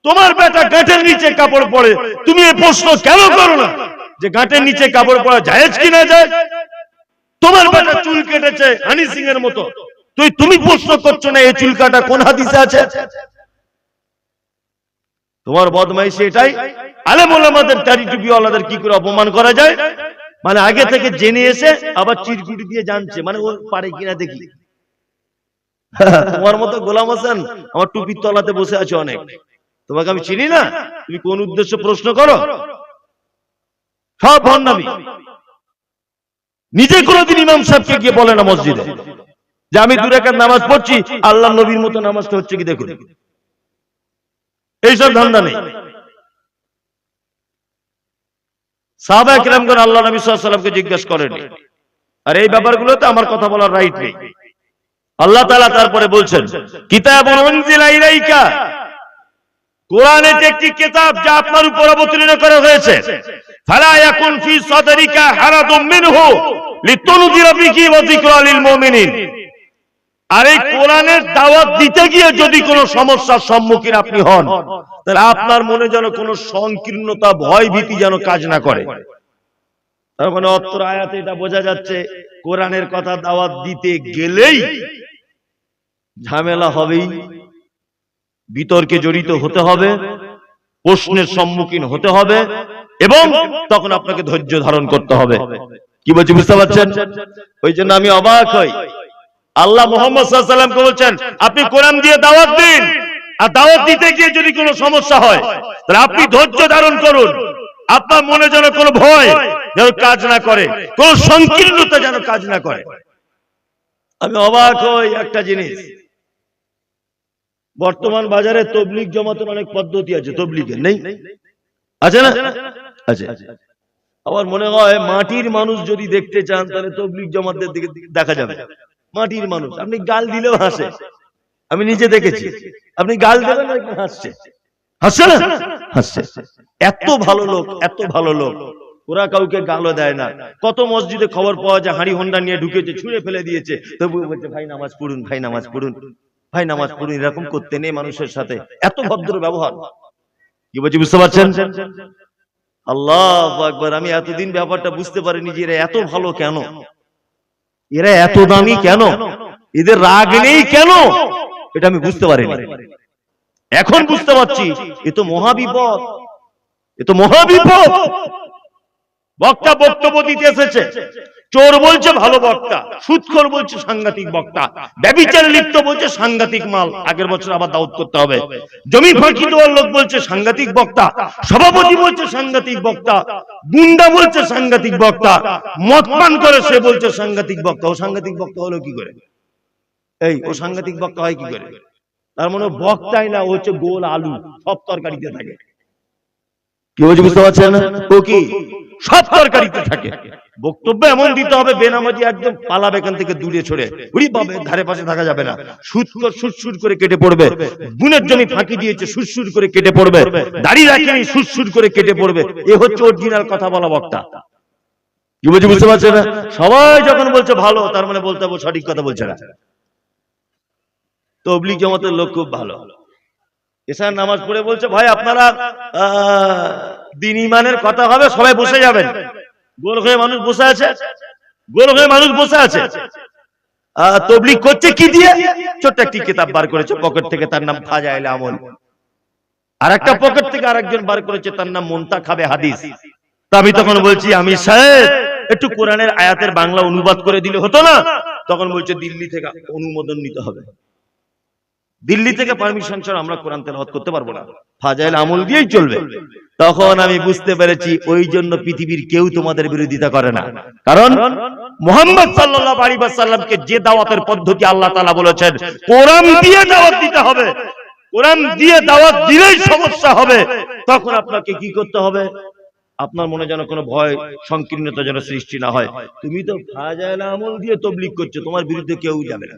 তোমার বেটা গাঁটের নিচে কাপড় পরে, তুমি এই প্রশ্ন কেন করো না যে গাঁটের নিচে কাপড় পরা জায়েজ কি না জায়েজ? তোমার বেটা চুল কেটেছে হানি সিং এর মতো, তুমি প্রশ্ন করছো না এই চুল কাটা কোন হাদিসে আছে? তোমার বদমাইশি এটাই। আলেম ওলামাদের দাড়ি টুপিওয়ালাদের কি করে অপমান করা যায়, মানে আগে থেকে জেনে এসে আবার চিরকুটি দিয়ে জানছে, মানে ও পারে কিনা দেখি। তোমার মতো গোলাম হোসেন আমার টুপির তলাতে বসে আছে অনেক, তোমাকে আমি চিনি না, তুমি কোন উদ্দেশ্যে প্রশ্ন করো? সব ভণ্ডামি। নিজে কোনদিন ইমাম সাহেবকে গিয়ে বলে না মসজিদে যে আমি 2 রাকাত নামাজ পড়ছি, আল্লাহ নবীর মতো নামাজটা হচ্ছে কি দেখুন। এইসব ধান্দা নেই। সাহাবায়ে কেরামগণ আল্লাহ নবী সাল্লাল্লাহু আলাইহি ওয়াসাল্লামকে জিজ্ঞাসা করেনি, আর এই ব্যাপারগুলোতে আমার কথা বলার রাইট নেই। আল্লাহ তাআলা তারপরে বলছেন কিতাবুন উনজিলা ইলাইকা, কোরআন একটি কিতাব যা আপনার উপর অবতীর্ণ করা হয়েছে। ফালা ইয়াকুন ফি সাদরিকা হারাদুম মিনহু লিতুনজিরা বিহি ওয়া যিকরা লিল মুমিনিন। আর এই কোরআনের দাওয়াত দিতে গিয়ে যদি কোনো সমস্যার সম্মুখীন আপনি হন, তাহলে আপনার মনে যেন কোনো সংকীর্ণতা, ভয় ভীতি যেন কাজ না করে। তার মানে অত্র আয়াতে এটা বোঝা যাচ্ছে কোরআনের কথা দাওয়াত দিতে গেলেই ঝামেলা হবেই, বিতর্কে জড়িত হতে হবে, প্রশ্নের সম্মুখীন হতে হবে, এবং তখন আপনাকে ধৈর্য ধারণ করতে হবে। কি বলছি বুঝতে পারছেন? ওই জন্য আমি অবাক হই, আল্লাহ মুহাম্মদ সাল্লাল্লাহু আলাইহি ওয়াসাল্লামকে বলছেন আপনি কোরআন দিয়ে দাওয়াত দিন, আর দাওয়াত দিতে গিয়ে যদি কোনো সমস্যা হয় তাহলে আপনি ধৈর্য ধারণ করুন। আপনার মনে যেন কোনো ভয় যেন কাজ না করে, কোন সংকীর্ণতা যেন কাজ না করে। আমি অবাক হই একটা জিনিস, বর্তমান বাজারে তবলিগ জামাতের অনেক পদ্ধতি আছে, তবলিগের নেই আছে না? আছে। আমার মনে হয় মাটির মানুষ যদি দেখতে চান তাহলে তবলিগ জামাতদের দিকে দেখা যাবে। মাটির মানুষ, আপনি গাল দিলেও হাসে, আমি নিজে দেখেছি। আপনি গাল দেবেন হাসছে, হাসছে না? হাসছে। এত ভালো লোক, এত ভালো লোক, ওরা কাউকে গালও দেয় না। কত মসজিদে খবর পাওয়া যায় হাঁড়ি হোন্ডা নিয়ে ঢুকেছে, ছুঁড়ে ফেলে দিয়েছে, তবু বলছে ভাই নামাজ পড়ুন, ভাই নামাজ পড়ুন, ভাই নামাজ পড়ুন। এরকম করতে নেই মানুষের সাথে, এত ভদ্র ব্যবহার। কি বলছি বুঝতে পারছেন? আল্লাহু আকবার। আমি এতদিন ব্যাপারটা বুঝতে পারিনি যে এরা এত ভালো কেন, এরা এত দামি কেন, এদের রাগ নেই কেন, এটা আমি বুঝতে পারিনি। এখন বুঝতে পারছি এ তো মহাবিপদ, এ তো মহাবিপদ। বক্তা বক্তব্য দিতে এসেছে, চোর বলছে ভালো বক্তা, সুদখোর বলছে সাংঘাতিক বক্তা, ব্যভিচারে লিপ্ত বলছে সাংঘাতিক মাল, আগের বছর আবার দাওয়াত করতে হবে। জমি ফাঁকি দেওয়ার লোক বলছে সাংঘাতিক বক্তা, সভাপতি বলছে সাংঘাতিক বক্তা, গুন্ডা বলছে সাংঘাতিক বক্তা, মদ পান করে সে বলছে সাংঘাতিক বক্তা। ও সাংঘাতিক বক্তা হলো কি করে? এই ও সাংঘাতিক বক্তা হয় কি করে? তার মানে বক্তাই না, ও হচ্ছে গোল আলু, সব তরকারিতে থাকে। কি বলছি বুঝতে পারছেন না? ও কি সব তরকারিতে থাকে। বক্তব্য এমন দিতে হবে বেনামাজি একদম পালাবে এখান থেকে দূরে ছড়ে, উড়ি বাবা ধারে পাশে থাকা যাবে না। সুদখোর সুরসুর করে কেটে পড়বে, গুণের জমি ফাঁকি দিয়েছে সুরসুর করে কেটে পড়বে, দাড়ি রাখেনি সুরসুর করে কেটে পড়বে। এ হচ্ছে অরিজিনাল কথা বলা বক্তা। কি বলছি বুঝতে পারছেন না? সবাই যখন বলছে ভালো, তার মানে বলতে হবে সঠিক কথা বলছে না। তবলিগ জামাতের লোক খুব ভালো, এসার নামাজ পড়ে বলছে ভাই আপনারা দিন ইমানের কথা হবে, সবাই বসে যাবেন। গোল হয়ে মানুষ বসে আছে, গোল হয়ে মানুষ বসে আছে। তবলিগ করছে কি দিয়ে? ছোট্ট একটি কিতাব বার করেছে পকেট থেকে, তার নাম ফাজাইল আমল। আর একটা পকেট থেকে আরেকজন বার করেছে, তার নাম মুনতাখাবে হাদিস। তা আমি তখন বলছি, আমি সাহেব একটু কোরআনের আয়াতের বাংলা অনুবাদ করে দিলে হতো না? তখন বলছে দিল্লি থেকে অনুমোদন নিতে হবে, দিল্লি থেকে পারমিশন ছাড়া আমরা কোরআন তেলাওয়াত করতে পারবো না, ফাজাইল আমল দিয়েই চলবে। তখন আমি বুঝতে পেরেছি ওই জন্য পৃথিবীর কেউ তোমাদের বিরোধিতা করে না, কারণ মুহাম্মদ সাল্লাল্লাহু আলাইহি ওয়াসাল্লামকে যে দাওয়াতের পদ্ধতি আল্লাহ তাআলা বলেছেন কোরআন দিয়ে দাওয়াত দিতে হবে, কোরআন দিয়ে দাওয়াত দিলেই সমস্যা হবে। তখন আপনাকে কি করতে হবে? আপনার মনে যেন কোনো ভয় সংকীর্ণতা যেন সৃষ্টি না হয়। তুমি তো ফাজাইল আমল দিয়ে তাবলীগ করছো, তোমার বিরুদ্ধে কেউ যাবে না,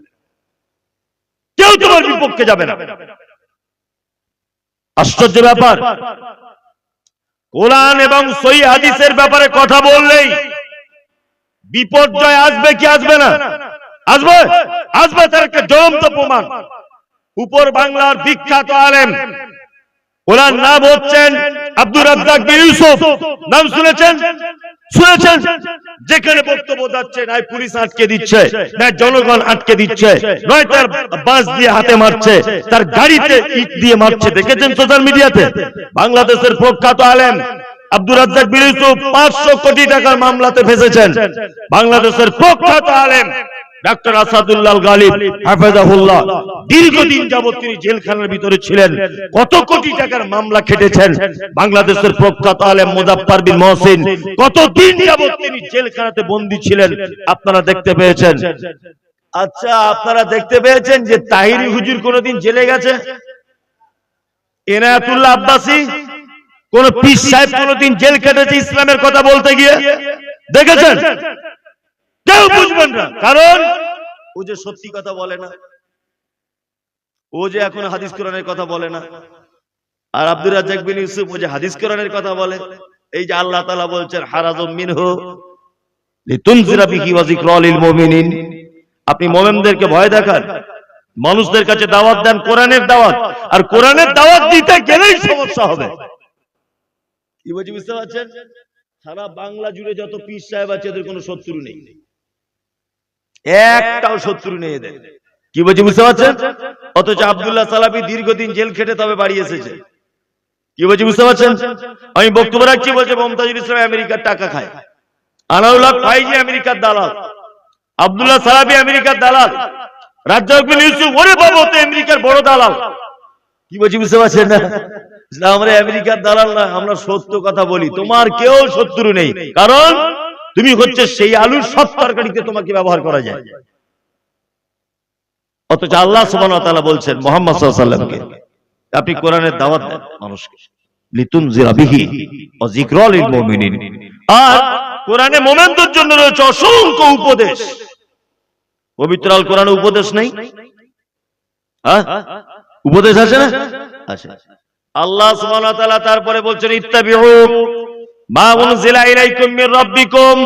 কেউ তোমার বিপক্ষে যাবে না। আশ্চর্য ব্যাপার, কোরআন এবং সহিহ হাদিসের ব্যাপারে কথা বললেই বিপর্যয় আসবে কি আসবে না? আসবে, আসবে। তার একটা জ্বলন্ত প্রমাণ, উপর বাংলার বিখ্যাত আলেম, ওনার নাম হচ্ছেন আব্দুর রাজ্জাক বিন ইউসুফ। নাম শুনেছেন? শুনেছেন? যেখানে বক্তব্য যাচ্ছে নয় পুলিশ আটকে দিচ্ছে, নয় জনগণ আটকে দিচ্ছে, নয় তার বাস দিয়ে হাতে মারছে, তার গাড়িতে ইট দিয়ে মারছে। দেখেছেন সোশ্যাল মিডিয়াতে? বাংলাদেশের প্রখ্যাত আলেম আব্দুর রাজ্জাক বিন ইউসুফ 500 কোটি টাকার মামলাতে ফেঁসেছেন। বাংলাদেশের প্রখ্যাত আলেম ডক্টর আসাদুল্লাহ গালিব হাফেজাহুল্লাহ, দীর্ঘদিন যাবত তিনি জেলখানার ভিতরে ছিলেন, কত কোটি টাকার মামলা খেটেছেন। বাংলাদেশের প্রখ্যাত আলেম মুজাফফর বিন মহসিন কতদিন যাবত তিনি জেলখানাতে বন্দী ছিলেন, আপনারা দেখতে পেয়েছেন। আচ্ছা, আপনারা দেখতে পেয়েছেন যে তাহিরি হুজুর কোনদিন জেলে গেছে? এনায়েতুল্লাহ আব্বাসী, কোন পীর সাহেব কোনদিন জেল কেটেছে ইসলামের কথা বলতে গিয়ে? দেখেছেন? কেউ বুঝবেন না, কারণ ও যে সত্যি কথা বলে না, ও যে এখন হাদিস কোরআনের কথা বলে না। আর আব্দুর রাজ্জাক বিন ইউসুফ ও যে হাদিস কোরআনের কথা বলে। এই যে আল্লাহ তাআলা বলছেন হারাজুম মিনহু লিতুনজিরা বিহি ওয়া যিকরা লিল মুমিনিন, আপনি মুমিনদেরকে ভয় দেখান, মানুষদের কাছে দাওয়াত দেন কোরআনের দাওয়াত, আর কোরআনের দাওয়াত দিতে গেলেই সমস্যা হবে। কি বলছি বুঝতে পারছেন? সারা বাংলা জুড়ে যত পীর সাহেব আছে এদের কোনো শত্রু নেই, একটাও শত্রু নেই এদের। কি বলছি বুঝতে পারছেন? অথচ আব্দুল্লাহ সালাফি দীর্ঘদিন জেল খেটে তবে বাড়ি এসেছে। কি বলছি বুঝতে পারছেন? আমি বক্তব্য রাখছি, বলছে মমতাজুল ইসলাম আমেরিকার টাকা খায়, আনাউল্লাহ ফাইজি আমেরিকার দালাল, আব্দুল্লাহ সালাফি আমেরিকার দালাল, রাজ্জাক বিন ইউসুফ ওরে বাবা তো আমেরিকার বড় দালাল। কি বলছি বুঝতে পারছেন না? আমরা আমেরিকার দালাল না, আমরা সত্য কথা বলি। তোমার কেউ শত্রু নেই, কারণ তুমি হচ্ছে সেই আলুর সব তরকারিতে তোমাকে ব্যবহার করা যায়। অথচ আল্লাহ সুবহানাহু ওয়া তাআলা বলছেন মুহাম্মদ সাল্লাল্লাহু আলাইহি ওয়াসাল্লামকে, আপনি কোরআনের দাওয়াত দেন মানুষকে, লিতুনজিরা বিহি ওয়া যিকরা লিল মুমিনিন। আর কোরআনে মুমিনদের জন্য রয়েছে অসংখ্য উপদেশ। পবিত্র আল কোরআনে উপদেশ নেই? হ্যাঁ, উপদেশ আছে না? আছে। আল্লাহ সুবহানাহু ওয়া তাআলা তারপরে বলছেন ইত্তাবিউ মা উনজিলা ইলাইকুম মির রাব্বিকুম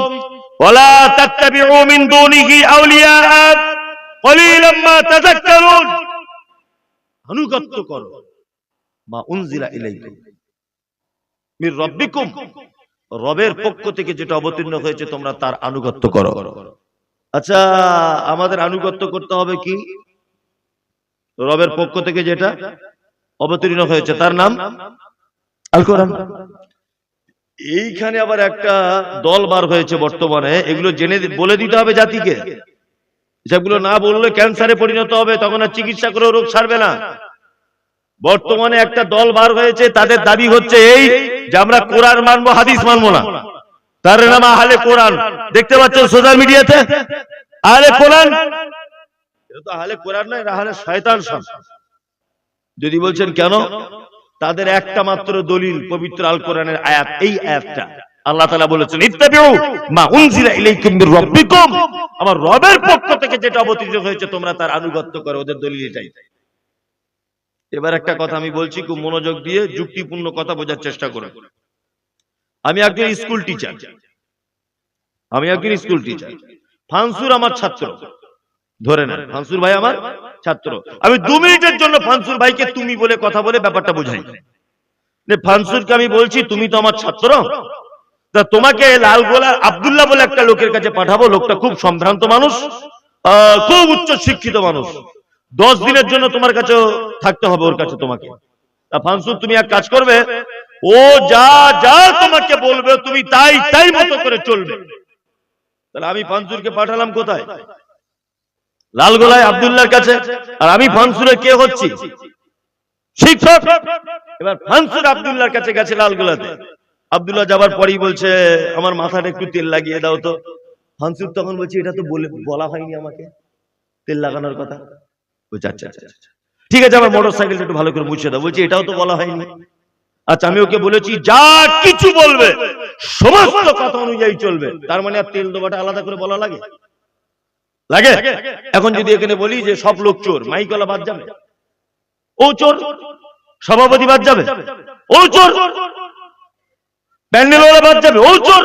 ওয়া লা তাত্তাবিউ মিন দুনিহি আউলিয়া কলিলাম মা তাযাক্কারুন। আনুগত্য করো মা উনজিলা ইলাইকুম মির রাব্বিকুম, রবের পক্ষ থেকে যেটা অবতীর্ণ হয়েছে তোমরা তার আনুগত্য করো। আচ্ছা, আমাদের আনুগত্য করতে হবে কি? রবের পক্ষ থেকে যেটা অবতীর্ণ হয়েছে তার নাম আল কোরআন। এইখানে আবার একটা দল বার হয়েছে বর্তমানে, এগুলো জেনে বলে দিতে হবে জাতিকে। যেগুলো না বললে ক্যান্সারে পরিণত হবে, তখন আর চিকিৎসা করে রোগ সারবে না। বর্তমানে একটা দল বার হয়েছে, তাদের দাবি হচ্ছে এই যে আমরা কোরআন মানবো, হাদিস মানবো না। তার নাম আহলে কোরআন। দেখতে পাচ্ছেন সোশ্যাল মিডিয়াতে আহলে কোরআন। এটা তো আহলে কোরআন নয়, আহলে শয়তান সব। যদি বলছেন কেন, তাদের একটা মাত্র দলিল পবিত্র আল কোরআনের আয়াত, এই আয়াতটা আল্লাহ তাআলা বলেছেন ইত্তাবিউ মা উনজিলা ইলাইকুম মির রাব্বিকুম, আমার রবের পক্ষ থেকে যেটা অবতীর্ণ হয়েছে তোমরা তার আনুগত্য করো। ওদের দলিল এটাই। এবার একটা কথা আমি বলছি, খুব মনোযোগ দিয়ে যুক্তিপূর্ণ কথা বোঝার চেষ্টা করুন। আমি একজন স্কুল টিচার, ফানসুর আমার ছাত্র, ধরে নেন ফানসুর ভাই আমার ছাত্র। আমি 2 মিনিটের জন্য ফানসুর ভাইকে তুমি বলে কথা বলে ব্যাপারটা বোঝাই। ফানসুরকে আমি বলছি তুমি তো আমার ছাত্র, তা তোমাকে লালগোলা আব্দুল্লাহ বলে একটা লোকের কাছে পাঠাবো, লোকটা খুব সম্ভ্রান্ত মানুষ, খুব উচ্চ শিক্ষিত মানুষ, 10 দিনের জন্য তোমার কাছে থাকতে হবে ওর কাছে তোমাকে। ফানসুর তুমি এক কাজ করবে, ও যা যা তোমাকে বলবে তুমি তাই তাই মতো করে চলবে। তাহলে আমি ফানসুরকে পাঠালাম কোথায়? লালগোলায় আব্দুল্লাহর কাছে। আর আমি ফানসুরে কে হচ্ছি? শিক্ষক। এবার ফানসুর আব্দুল্লাহর কাছে গেছে লালগোলাতে। আব্দুল্লাহ যাবার পরেই বলছে আমার মাথাটা একটু তেল লাগিয়ে দাও তো। ফানসুর তখন বলছে এটা তো বলা হয়নি আমাকে তেল লাগানোর কথা। বলছে আচ্ছা আচ্ছা ঠিক আছে, আমার মোটর সাইকেলটা একটু ভালো করে মুছে দাও। বলছে এটাও তো বলা হয়নি। আচ্ছা আমি ওকে বলেছি যা কিছু বলবে সমস্ত কথা অনুযায়ী চলবে। তার মানে আর তেল দেওয়াটা আলাদা করে বলা লাগে? লাগে? এখন যদি এখানে বলি যে সব লোক চোর, মাইকলা বাদ যাবে? ও চোর। সভাপতি বাদ যাবে? ও চোর। প্যান্ডেলওয়ালা বাদ যাবে? ও চোর।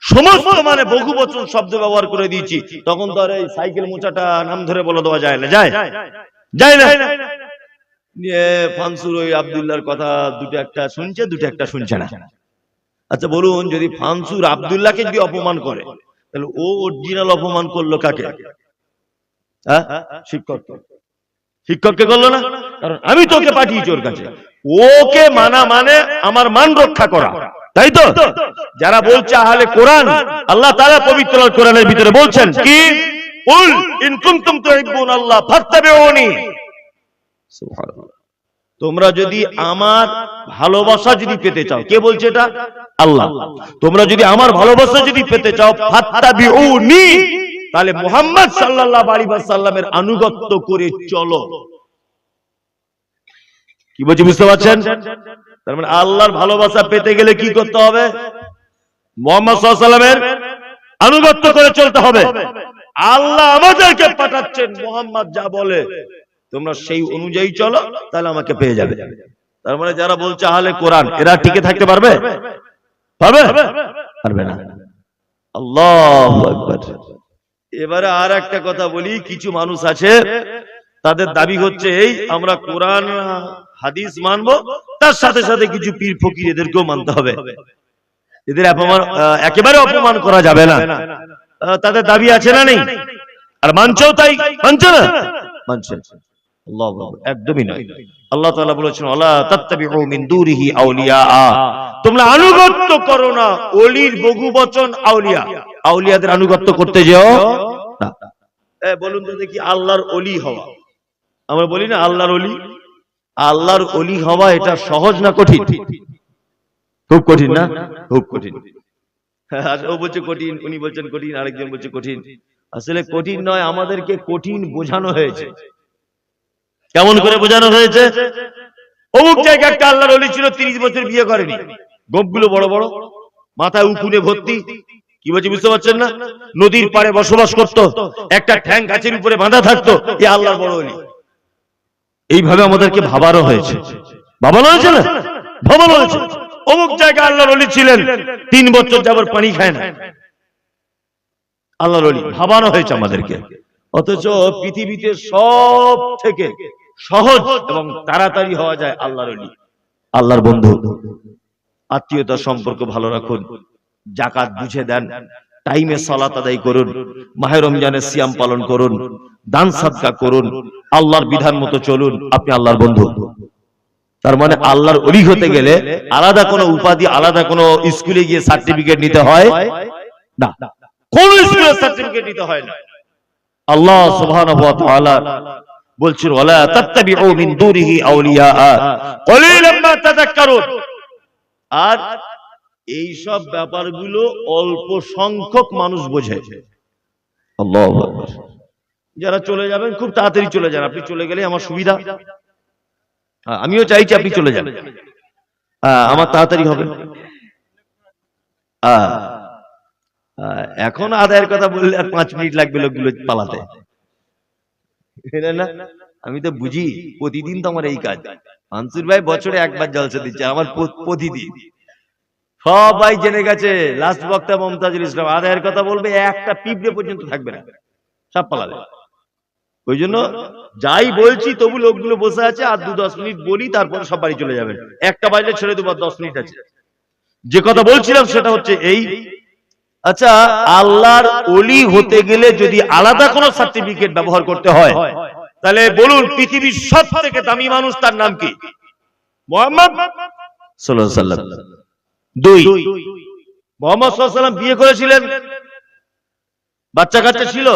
সমস্ত মানে বহু বচন শব্দ ব্যবহার করে দিয়েছি, তখন তো আর এই সাইকেল মোচাটা নাম ধরে বলে দেওয়া যায় না? যায়? যায় না? নিয়ে ফানসুর ওই আব্দুল্লাহর কথা দুটো একটা শুনছে, দুটো একটা শুনছে না। আচ্ছা বলুন, যদি ফানসুর আব্দুল্লাহকে যদি অপমান করে, তাহলে ও অরিজিনাল অপমান করলো কাকে? শিক্ষককে। শিক্ষককে করলো না? কারণ আমি তোকে পাঠিয়েছি ওর কাছে, ওকে মানা মানে আমার মান রক্ষা করা, তাই তো? যারা বলছে আহলে কোরআন, আল্লাহ তাআলা পবিত্র কোরআনের ভিতরে বলছেন কি, কুল ইন কুনতুম তুহিব্বুনাল্লাহ ফাত্তাবিউনি। সুবহানাল্লাহ। তোমরা যদি আমার ভালোবাসা যদি পেতে চাও, কে বলছে এটা? আল্লাহ। তোমরা যদি আমার ভালোবাসা যদি পেতে চাও ফাত্তাবিউনি, তাহলে মুহাম্মদ সাল্লাল্লাহু আলাইহি ওয়াসাল্লামের আনুগত্য করে চলো। কি বলছি বুঝতে পারছেন? তার মানে আল্লাহর ভালোবাসা পেতে গেলে কি করতে হবে? মুহাম্মদ সাল্লাল্লাহু আলাইহি ওয়াসাল্লামের আনুগত্য করে চলতে হবে। আল্লাহ আমাদেরকে পাঠাচ্ছেন, মুহাম্মদ যা বলে তোমরা সেই অনুযায়ী চলো, তাহলে আমাকে পেয়ে যাবে। তার মানে যারা বলছে আহলে কোরআন, এরা টিকে থাকতে পারবে? পারবে? পারবে না। আল্লাহু আকবার। এবারে আর একটা কথা বলি, কিছু মানুষ আছে তাদের দাবি হচ্ছে এই, আমরা কোরআন হাদিস মানবো, তার সাথে সাথে কিছু পীর ফকির এদেরকেও মানতে হবে। এদের একেবারে অপমান করা যাবে না। তাদের দাবি আছে না নেই? আর মানছেও তাই? মানছে না? মানছে। আল্লাহু আকবার। একদমই নয়। আল্লাহ তাআলা বলেছেন ওয়ালা তাত্তাবিউ মিন দুরিহি আউলিয়া, তোমরা আনুগত্য করো না ওলির বহুবচন আউলিয়া। আউলিয়াদের আনুগত্য করতে যেও না। বলুন তো দেখি, আল্লাহর ওলি হওয়া, আমরা বলি না আল্লাহর ওলি, আল্লাহর ওলি হওয়া এটা সহজ না কঠিন? খুব কঠিন না? খুব কঠিন। ও বলছে কঠিন, উনি বলছেন কঠিন, আরেকজন বলছে কঠিন। আসলে কঠিন নয়, আমাদেরকে কঠিন বোঝানো হয়েছে। কেমন করে বোঝানো হয়েছে? অমুক জায়গায় একটা আল্লাহর ওলি ছিল, 30 বছর বিয়ে করেনি, গোপগুলো বড় বড়, মাথায় উকুনে ভর্তি। কি বলছে বুঝতে পারছেন না? নদীর পাড়ে বসবাস করত, একটা ঠ্যাং গাছের উপরে বাঁধা থাকতো, এ আল্লাহর বড় ওলি। এইভাবে আমাদেরকে ভাবারও হয়েছে। ভাবানো হয়েছে না? ভাবানো হয়েছে। অমুক জায়গায় আল্লাহর ওলি ছিলেন, 3 বছর যাবার পানি খায় না, আল্লাহর ওলি। ভাবানো হয়েছে আমাদেরকে। অথচ পৃথিবীতে সব থেকে সহজ এবং তাড়াতাড়ি হওয়া যায় আল্লাহর ওলি, আল্লাহর বন্ধু। আত্মীয়তার সম্পর্ক ভালো রাখুন, যাকাত বুঝে দেন, টাইমে সালাত আদায় করুন, মাহে রমজানের সিয়াম পালন করুন, দান সাদকা করুন, আল্লাহর বিধান মতো চলুন, আপনি আল্লাহর বন্ধু। তার মানে আল্লাহর ওলি হতে গেলে আলাদা কোনো উপাধি, আলাদা কোনো স্কুলে গিয়ে সার্টিফিকেট নিতে হয় না, কোন স্কুলে সার্টিফিকেট নিতে হয় না। আল্লাহ সুবহানাহু ওয়া তাআলা বলছেন ওয়ালা তাত্তাবিউ মিন দুরিহি আউলিয়া কলিলাম মা তাযাক্কারুন। আর এই সব ব্যাপারগুলো অল্প সংখ্যক মানুষ বোঝে। আল্লাহু আকবার। যারা চলে যাবেন খুব তাড়াতাড়ি চলে যান, আপনি চলে গেলে আমার সুবিধা। আমিও চাইছি আপনি চলে যান, আমার তাড়াতাড়ি হবে। এখন আদায়ের কথা বললে আর 5 মিনিট লাগবে লোকগুলো পালাতে, না? আমি তো বুঝি, প্রতিদিন তো আমার এই কাজ। মানসুর ভাই বছরে একবার জলসা দিচ্ছে, আমার প্রতিদিন। সবাই জেনে গেছে লাস্ট বক্তা মমতাজুল ইসলাম আদায়ের কথা বলবে, একটা পিঁপড়ে পর্যন্ত থাকবে না, সব পালাবে। ওই জন্য যাই বলছি তবু লোকগুলো বসে আছে, আর 2-10 মিনিট বলি, তারপরে সব বাড়ি চলে যাবেন। একটা বাজলে ছেড়ে দেবো, 10 মিনিট আছে। যে কথা বলছিলাম সেটা হচ্ছে এই, আচ্ছা, আল্লাহর ওলি হতে গেলে যদি আলাদা কোনো সার্টিফিকেট ব্যবহার করতে হয়, তাহলে বলুন পৃথিবীর সব থেকে দামি মানুষ তার নাম কি? মুহাম্মদ সাল্লাল্লাহু আলাইহি ওয়াসাল্লাম। দুই, মুহাম্মদ সাল্লাল্লাহু আলাইহি ওয়াসাল্লাম বিয়ে করেছিলেন, বাচ্চা কাচ্চা ছিল,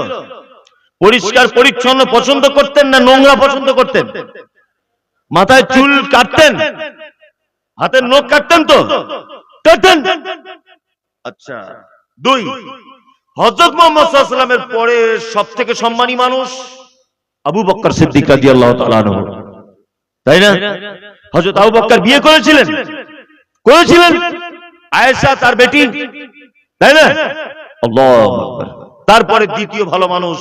পরিষ্কার পরিচ্ছন্ন পছন্দ করতেন না নোংরা পছন্দ করতেন? মাথায় চুল কাটতেন, হাতের নখ কাটতেন তো? কাটতেন। আচ্ছা, দুই, হযরত মুহাম্মদ সাল্লাল্লাহু আলাইহি ওয়াসাল্লামের পরে সবথেকে সম্মানী মানুষ আবু বকর সিদ্দিক রাদিয়াল্লাহু তাআলা আনহু, তাই না? হযরত আবু বকর বিয়ে করেছিলেন, আয়েশা তার বেটি, তাই না? আল্লাহু আকবার। তারপরে দ্বিতীয় ভালো মানুষ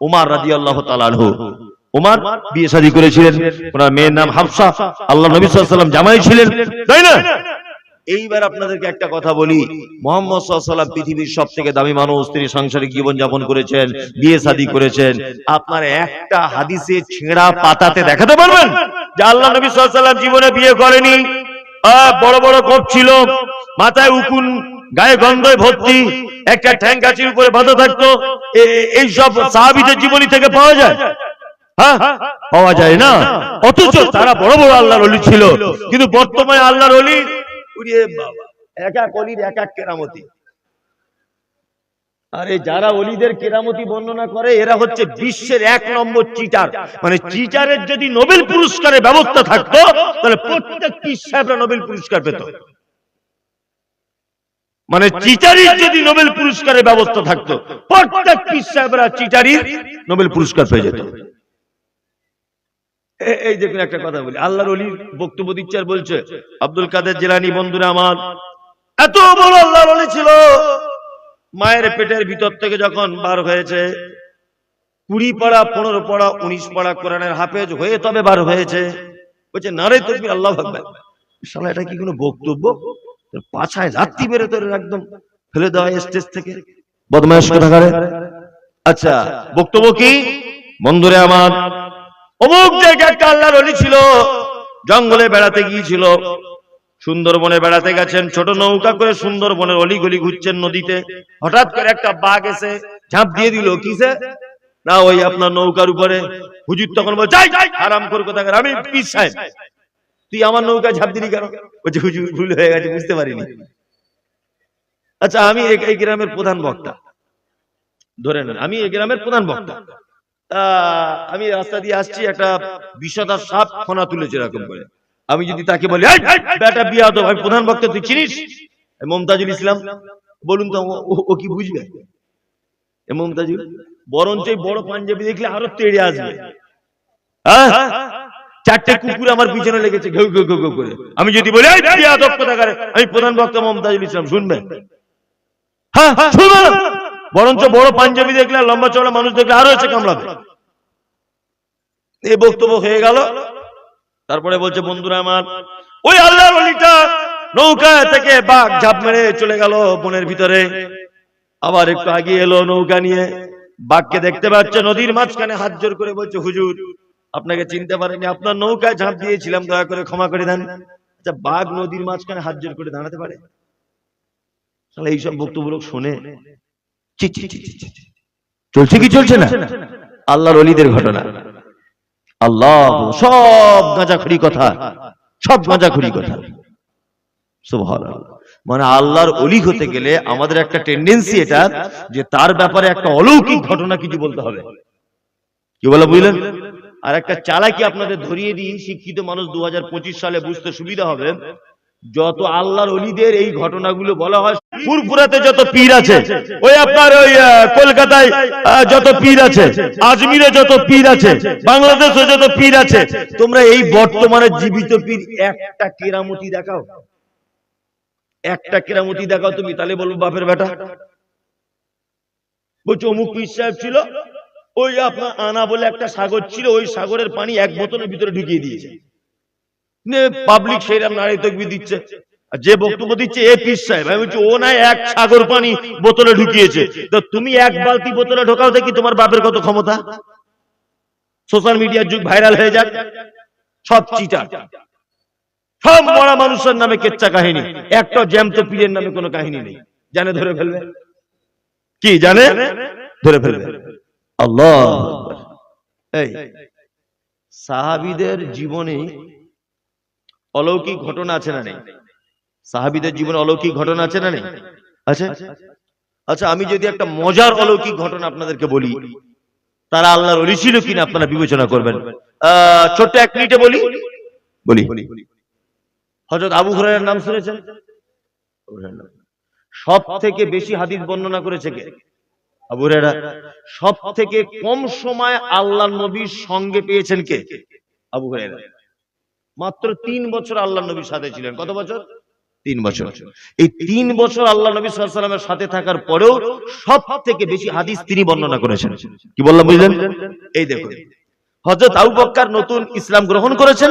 ওমর রাদিয়াল্লাহু তাআলা আনহু। ওমর বিয়ে শাদী করেছিলেন, ওনার মেয়ের নাম হাফসা, আল্লাহ নবী সাল্লাল্লাহু আলাইহি ওয়াসাল্লাম জামাই ছিলেন, তাই না? এইবার আপনাদেরকে একটা কথা বলি, মুহাম্মদ সাল্লাল্লাহু আলাইহি ওয়াসাল্লাম পৃথিবীর সবথেকে দামি মানুষ, তিনি সাংসারিক জীবন যাপন করেছেন, বিয়ে শাদী করেছেন। আপনার একটা হাদিসে ছেঁড়া পাতাতে দেখাতে পারবেন যে আল্লাহ নবী সাল্লাল্লাহু আলাইহি ওয়াসাল্লাম জীবনে বিয়ে করেনি? বড় বড় কোপ ছিল, মাথায় উকুন, গায়ে গন্ধে ভর্তি, একটা ঠ্যাং গাছের উপরে বাঁধা থাকতো, এই সব সাহাবীদের জীবনী থেকে পাওয়া যায়? হ্যাঁ, পাওয়া যায় না। অথচ তারা বড় বড় আল্লাহর ওলি ছিল। কিন্তু বর্তমানে আল্লাহর ওলি, এক এক ওলির এক এক কেরামতি। আরে যারা ওলিদের কেরামতি বর্ণনা করে এরা হচ্ছে বিশ্বের 1 নম্বর চিটার। মানে চিটারের যদি নোবেল পুরস্কারের ব্যবস্থা থাকতো তাহলে প্রত্যেক পীর সাহেবরা নোবেল পুরস্কার পেত। মানে চিটারির যদি নোবেল পুরস্কারের ব্যবস্থা থাকতো প্রত্যেক পীর সাহেবরা চিটারির নোবেল পুরস্কার পেয়ে যেত। এই দেখুন একটা কথা বলি, আল্লাহর ওলি বক্তব্য দিচ্ছে আর বলছে আব্দুল কাদের জিলানী, বন্ধুরা আমার, এত বড় আল্লাহর ওলি ছিল, মায়ের পেটের ভিতর থেকে যখন বার হয়েছে 20 পারা 15 পারা 19 পারা কোরআনের হাফেজ হয়ে তবে বার হয়েছে। বলছে নারে তাকবীর, আল্লাহু আকবার। শালা এটা কি কোনো বক্তব্য? পাছায় লাত্তি মেরে তোর একদম ফেলে দেওয়া স্টেজ থেকে, বদমাইশ কোথাকারে। আচ্ছা, বক্তব্য কি? বন্ধুরা আমার, অমুক জায়গায় একটা আল্লাহর ওলি ছিল, জঙ্গলে বেড়াতে গিয়েছিল, সুন্দরবনে বেড়াতে গেছেন, ছোট নৌকা করে সুন্দরবনের অলিগলি ঘুরছেন নদীতে, হঠাৎ করে একটা বাঘ এসে ঝাঁপ দিয়ে দিল। কিসে না, ওই আপনার নৌকার উপরে। হুজুর তখন বল, যাই আরাম করে কোথাকার, আমি পীর সাহেব, তুই আমার নৌকা ঝাঁপ দিলি কেন? বলছে হুজুর ভুল হয়ে গেছে, বুঝতে পারিনি। আচ্ছা, আমি এই গ্রামের প্রধান বক্তা, ধরে নেন আমি এই গ্রামের প্রধান বক্তা, আমি রাস্তা দিয়ে আসছি, একটা বিষধর সাপ ফনা তুলেছে এরকম করে। আমি যদি তাকে বলি, বেটা বিয়াদব, আমি প্রধান বক্তা, তুই চিনিস মমতাজুল ইসলাম? বলুন তো ও কি বুঝবে? মমতাজুল বরঞ্চ বড় পাঞ্জাবি দেখলে আরো তেড়ে আসবে। চারটে কুকুর আমার পিছনে লেগেছে ঘেউ ঘেউ ঘেউ করে। আমি যদি বলি বিয়াদব কোথাকারে, আমি প্রধান বক্তা মমতাজুল ইসলাম, শুনবে? হ্যাঁ, শুনবে না। বরঞ্চ বড় পাঞ্জাবি দেখলে, লম্বা চওড়া মানুষ দেখলে আরো এসে কামড়াবে। এই বক্তব্য হয়ে গেল। তারপরে বলছে, বন্ধুরা আমার, ওই আল্লাহর ওলিটা নৌকা থেকে বাঘ ঝাঁপ মেরে চলে গেল বনের ভিতরে। আবার একটু আগিয়ে এলো নৌকা নিয়ে, বাঘকে দেখতে পাচ্ছে নদীর মাঝখানে, হাত জোর করে বলছে, হুজুর আপনাকে চিনতে পারিনি, আপনার নৌকায় ঝাঁপ দিয়েছিলাম, দয়া করে ক্ষমা করে দেন। আচ্ছা, বাঘ নদীর মাঝখানে হাত জোর করে দাঁড়াতে পারে? এইসব বক্তব্য লোক শোনে, চলছে কি চলছে না? আল্লাহর ওলিদের ঘটনা। আল্লাহ, সব গাঁজাখুরি কথা, সব গাঁজাখুরি কথা। সুবহানাল্লাহ। মানে আল্লাহর ওলি হতে গেলে আমাদের একটা টেন্ডেন্সি এটা, যে তার ব্যাপারে একটা অলৌকিক ঘটনা কিছু বলতে হবে। কি বলে বুঝলেন? আর একটা চালাকি আপনাদের ধরিয়ে দিই, শিক্ষিত মানুষ 2025 সালে বুঝতে সুবিধা হবে। যত আল্লাহর ওলিদের এই ঘটনাগুলো বলা হয়, ফুরফুরাতে যত পীর আছে, ওই আপনার ওই কলকাতায় যত পীর আছে, আজমিরে যত পীর আছে, বাংলাদেশে যত পীর আছে, তোমরা এই বর্তমানে জীবিত পীর একটা কেরামতি দেখাও, একটা কেরামতি দেখাও তুমি, তাহলে বলবো বাপের বেটা। বলছো অমুক পীর সাহেব ছিল, ওই আপনার আনা বলে একটা সাগর ছিল, ওই সাগরের পানি এক বোতলের ভিতরে ঢুকিয়ে দিয়েছে, পাবলিক সেইরাম নারী তকবীর দিচ্ছে, যে বক্তব্য দিচ্ছে এ পীর সাহেব। আমি বলছি ও না, এক সাগর পানি বোতলে ঢুকিয়েছে, তো তুমি এক বালতি বোতলে ঢোকাও দেখি, তোমার বাপের কত ক্ষমতা। সোশ্যাল মিডিয়ার যুগ, ভাইরাল হয়ে যাক। সব চিটার, সব মরা মানুষের নামে কেচ্চা কাহিনী, একটা জ্যান্ত পীরের নামে কোনো কাহিনী নেই, জানে ধরে ফেলবে। কি জানে ধরে ফেলবে। আল্লাহ, এই সাহাবীদের জীবনে অলৌকিক ঘটনা আছে না নেই? সাহাবীদের জীবনে অলৌকিক ঘটনা আছে না নেই? আছে। আচ্ছা, আমি যদি একটা মজার অলৌকিক ঘটনা আপনাদেরকে বলি, তারা আল্লাহর ওলি ছিল কিনা আপনারা বিবেচনা করবেন। ছোট্ট 1 মিনিটে বলি। হযরত আবু হুরায়রার নাম শুনেছেন? সব থেকে বেশি হাদিস বর্ণনা করেছে কে? আবু হুরায়রা। সব থেকে কম সময় আল্লাহর নবীর সঙ্গে পেয়েছেন কে? আবু হুরায়রা। মাত্র 3 বছর আল্লাহর নবীর সাথে ছিলেন। কত বছর? 3 বছর। এই 3 বছর আল্লাহ নবী সাল্লাল্লাহু আলাইহি ওয়াসাল্লামের সাথে থাকার পরেও সব থেকে বেশি হাদিস তিনি বর্ণনা করেছেন। কি বললাম বুঝলেন? এই দেখুন, হযরত আবু বকর নতুন ইসলাম গ্রহণ করেছেন,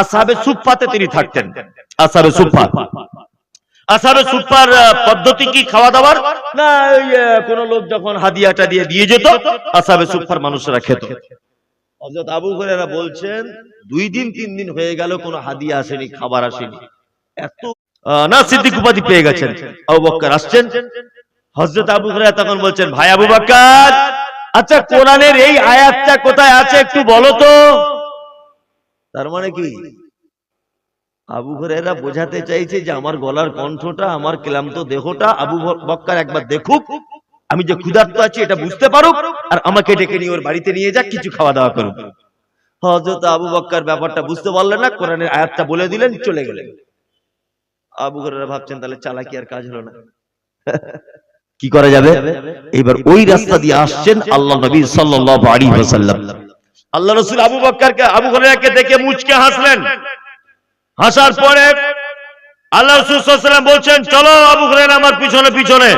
আসহাবে সুফফাতে তিনি থাকতেন। আসহাবে সুফফা, আসহাবে সুফফার পদ্ধতি কি? খাওয়া দাওয়ার না, কোন লোক যখন হাদিয়াটা দিয়ে যেত, আসহাবে সুফফার মানুষরা খেত। হযরত আবু হুরায়রা বলছেন 2 দিন 3 দিন হয়ে গেল কোন হাদিয়া আসেনি, খাবার আসেনি। এত না, সিদ্দিক উপাধি পেয়ে গেছেন। আবু বকর আসছেন, হযরত আবু হুরায়রা তখন বলছেন, ভাই আবু বকর, আচ্ছা কোরআনের এই আয়াতটা কোথায় আছে একটু বলো তো। তার মানে কি? আবু হুরায়রা বোঝাতে চাইছে যে আমার গলার কণ্ঠটা, আমার ক্লান্ত দেহটা আবু বকর একবার দেখুক, আমি যে ক্ষুধার্ত আছি এটা বুঝতে পারুক, আর আমাকে ডেকে নিয়ে ওর বাড়িতে নিয়ে যাক, কিছু খাওয়া দাওয়া করুক। হযরত আবু বকর ব্যাপারটা বুঝতে পারলেন না, কোরআনের আয়াতটা বলে দিলেন, চলে গেলেন। আবু হুরায়রা ভাবছেন তাহলে চালাকি আর কাজ হলো না, কি করা যাবে? এবার ওই রাস্তা দিয়ে আসছেন আল্লাহ নবী সাল্লাল্লাহু আলাইহি ওয়াসাল্লাম। আল্লাহ রাসূল আবু হুরায়রাকে দেখে মুচকে হাসলেন। হাসার পরে আল্লাহ রাসূল সাল্লাল্লাহু আলাইহি ওয়াসাল্লাম বলছেন, চলো আবু হুরায়রা আমার পিছনে পিছনে।